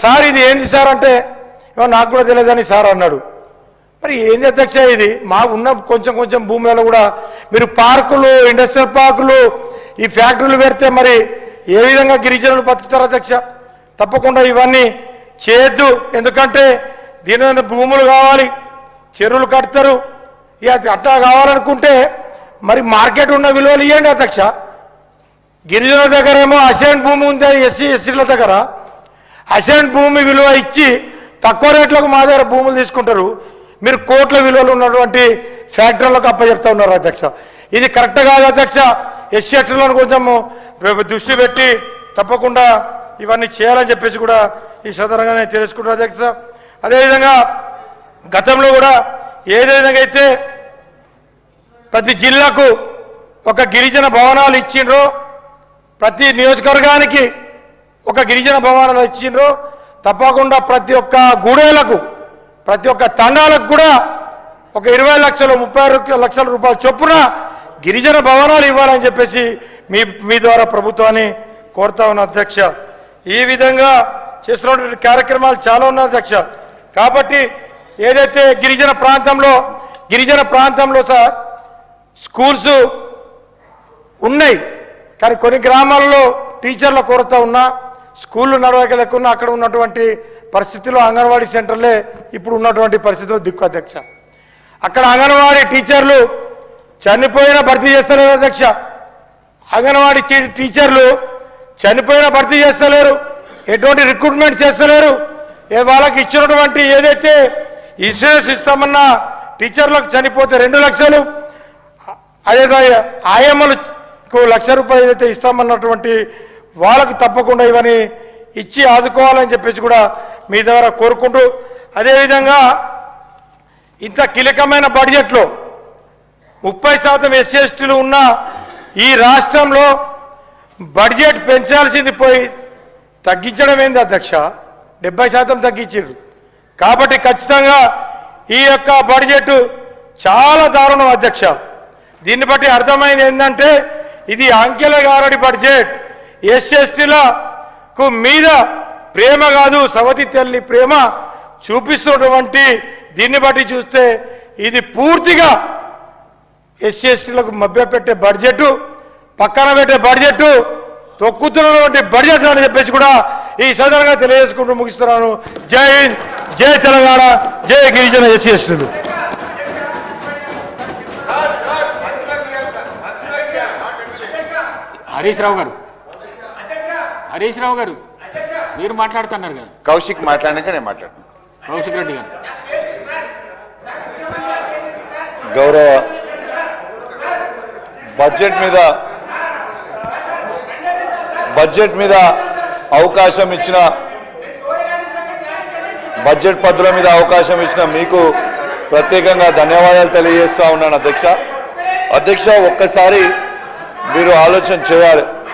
సార్ ఇది ఏంది సార్ అంటే, నాకు కూడా తెలియదని సార్ అన్నాడు. మరి ఏంది అధ్యక్ష ఇది? మాకు ఉన్న కొంచెం భూమిలో కూడా మీరు పార్కులు, ఇండస్ట్రియల్ పార్కులు, ఈ ఫ్యాక్టరీలు పెడితే మరి ఏ విధంగా గిరిజనులు బతుకుతారు అధ్యక్ష? తప్పకుండా ఇవన్నీ చేయొద్దు. ఎందుకంటే దీని భూములు కావాలి, చెరువులు కడతారు. ఇక అట్టా కావాలనుకుంటే మరి మార్కెట్ ఉన్న విలువలు ఇవ్వండి అధ్యక్ష. గిరిజనుల దగ్గర ఏమో అసైన్ భూమి ఉంది, ఎస్సీల దగ్గర అసైన్ భూమి విలువ ఇచ్చి తక్కువ రేట్లకు మా దగ్గర భూములు తీసుకుంటారు. మీరు కోట్ల విలువలు ఉన్నటువంటి ఫ్యాక్టరీలకు అప్పచెప్తా ఉన్నారు అధ్యక్ష. ఇది కరెక్ట్ కాదు అధ్యక్ష. ఎస్సీ ఎస్టీలను కొంచెం దృష్టి పెట్టి తప్పకుండా ఇవన్నీ చేయాలని చెప్పేసి కూడా ఈ సందర్భంగా నేను తెలుసుకుంటున్నాను అధ్యక్ష. అదేవిధంగా గతంలో కూడా ఏ విధంగా అయితే ప్రతి జిల్లాకు ఒక గిరిజన భవనాలు ఇచ్చిండ్రో, ప్రతి నియోజకవర్గానికి ఒక గిరిజన భవనాలు ఇచ్చిండ్రో, తప్పకుండా ప్రతి ఒక్క గూడేలకు, ప్రతి ఒక్క తండాలకు కూడా ఒక 20 లక్షలు 30 లక్షల రూపాయల చొప్పున గిరిజన భవనాలు ఇవ్వాలని చెప్పేసి మీ ద్వారా ప్రభుత్వాన్ని కోరుతా ఉన్న అధ్యక్ష. ఈ విధంగా చేస్తున్నటువంటి కార్యక్రమాలు చాలా ఉన్నాయి అధ్యక్ష. కాబట్టి ఏదైతే గిరిజన ప్రాంతంలో సార్ స్కూల్స్ ఉన్నాయి, కానీ కొన్ని గ్రామాల్లో టీచర్ల కొరత ఉన్నా, స్కూళ్ళు నడవలేకున్నా అక్కడ ఉన్నటువంటి పరిస్థితుల్లో అంగన్వాడీ సెంటర్లే ఇప్పుడు ఉన్నటువంటి పరిస్థితుల్లో దిక్కు అధ్యక్ష. అక్కడ అంగన్వాడీ టీచర్లు చనిపోయిన భర్తీ చేస్తలేరు అధ్యక్ష. అంగన్వాడీ టీచర్లు చనిపోయిన భర్తీ చేస్తలేరు, ఎటువంటి రిక్రూట్మెంట్ చేస్తలేరు. వాళ్ళకి ఇచ్చినటువంటి ఏదైతే ఇన్సూరెన్స్ ఇస్తామన్నా టీచర్లకు చనిపోతే 2 లక్షలు, అదే ఆయమ్మలకు 1 లక్ష రూపాయలు ఏదైతే ఇస్తామన్నటువంటి వాళ్ళకు తప్పకుండా ఇవన్నీ ఇచ్చి ఆదుకోవాలని చెప్పేసి కూడా మీ ద్వారా కోరుకుంటూ, అదేవిధంగా ఇంత కీలకమైన బడ్జెట్లో 30% ఎస్సీ ఎస్టీలు ఉన్న ఈ రాష్ట్రంలో బడ్జెట్ పెంచాల్సింది పోయి తగ్గించడం ఏంది అధ్యక్ష? 70% తగ్గించారు. కాబట్టి ఖచ్చితంగా ఈ యొక్క బడ్జెట్ చాలా దారుణం అధ్యక్ష. దీన్ని బట్టి అర్థమైంది ఏంటంటే ఇది అంకెల గారడి బడ్జెట్. ఎస్సీ ఎస్టీలకు మీద ప్రేమ కాదు, సవతి తల్లి ప్రేమ చూపిస్తున్నటువంటి దీన్ని బట్టి చూస్తే ఇది పూర్తిగా ఎస్సీ ఎస్టీలకు మభ్యపెట్టే బడ్జెట్, పక్కన పెట్టే బడ్జెట్, తొక్కుతున్నటువంటి బడ్జెట్ అని చెప్పేసి కూడా ఈ సందర్భంగా తెలియజేసుకుంటూ ముగిస్తున్నాను. జై హింద్, జై తెలంగాణ, జై గిరిజన ఎస్సీ ఎస్టీలు. హరీష్ రావు గారు మీరు మాట్లాడుతున్నారు కదా. కౌశిక్ మాట్లాడినాక నేను మాట్లాడుతాను. కౌశిక్ రెడ్డి గారు. గౌరవ బడ్జెట్ మీద అవకాశం ఇచ్చిన, బడ్జెట్ పద్ధతుల మీద అవకాశం ఇచ్చిన మీకు ప్రత్యేకంగా ధన్యవాదాలు తెలియజేస్తూ ఉన్నాను అధ్యక్ష. ఒక్కసారి మీరు ఆలోచన చేయాలి.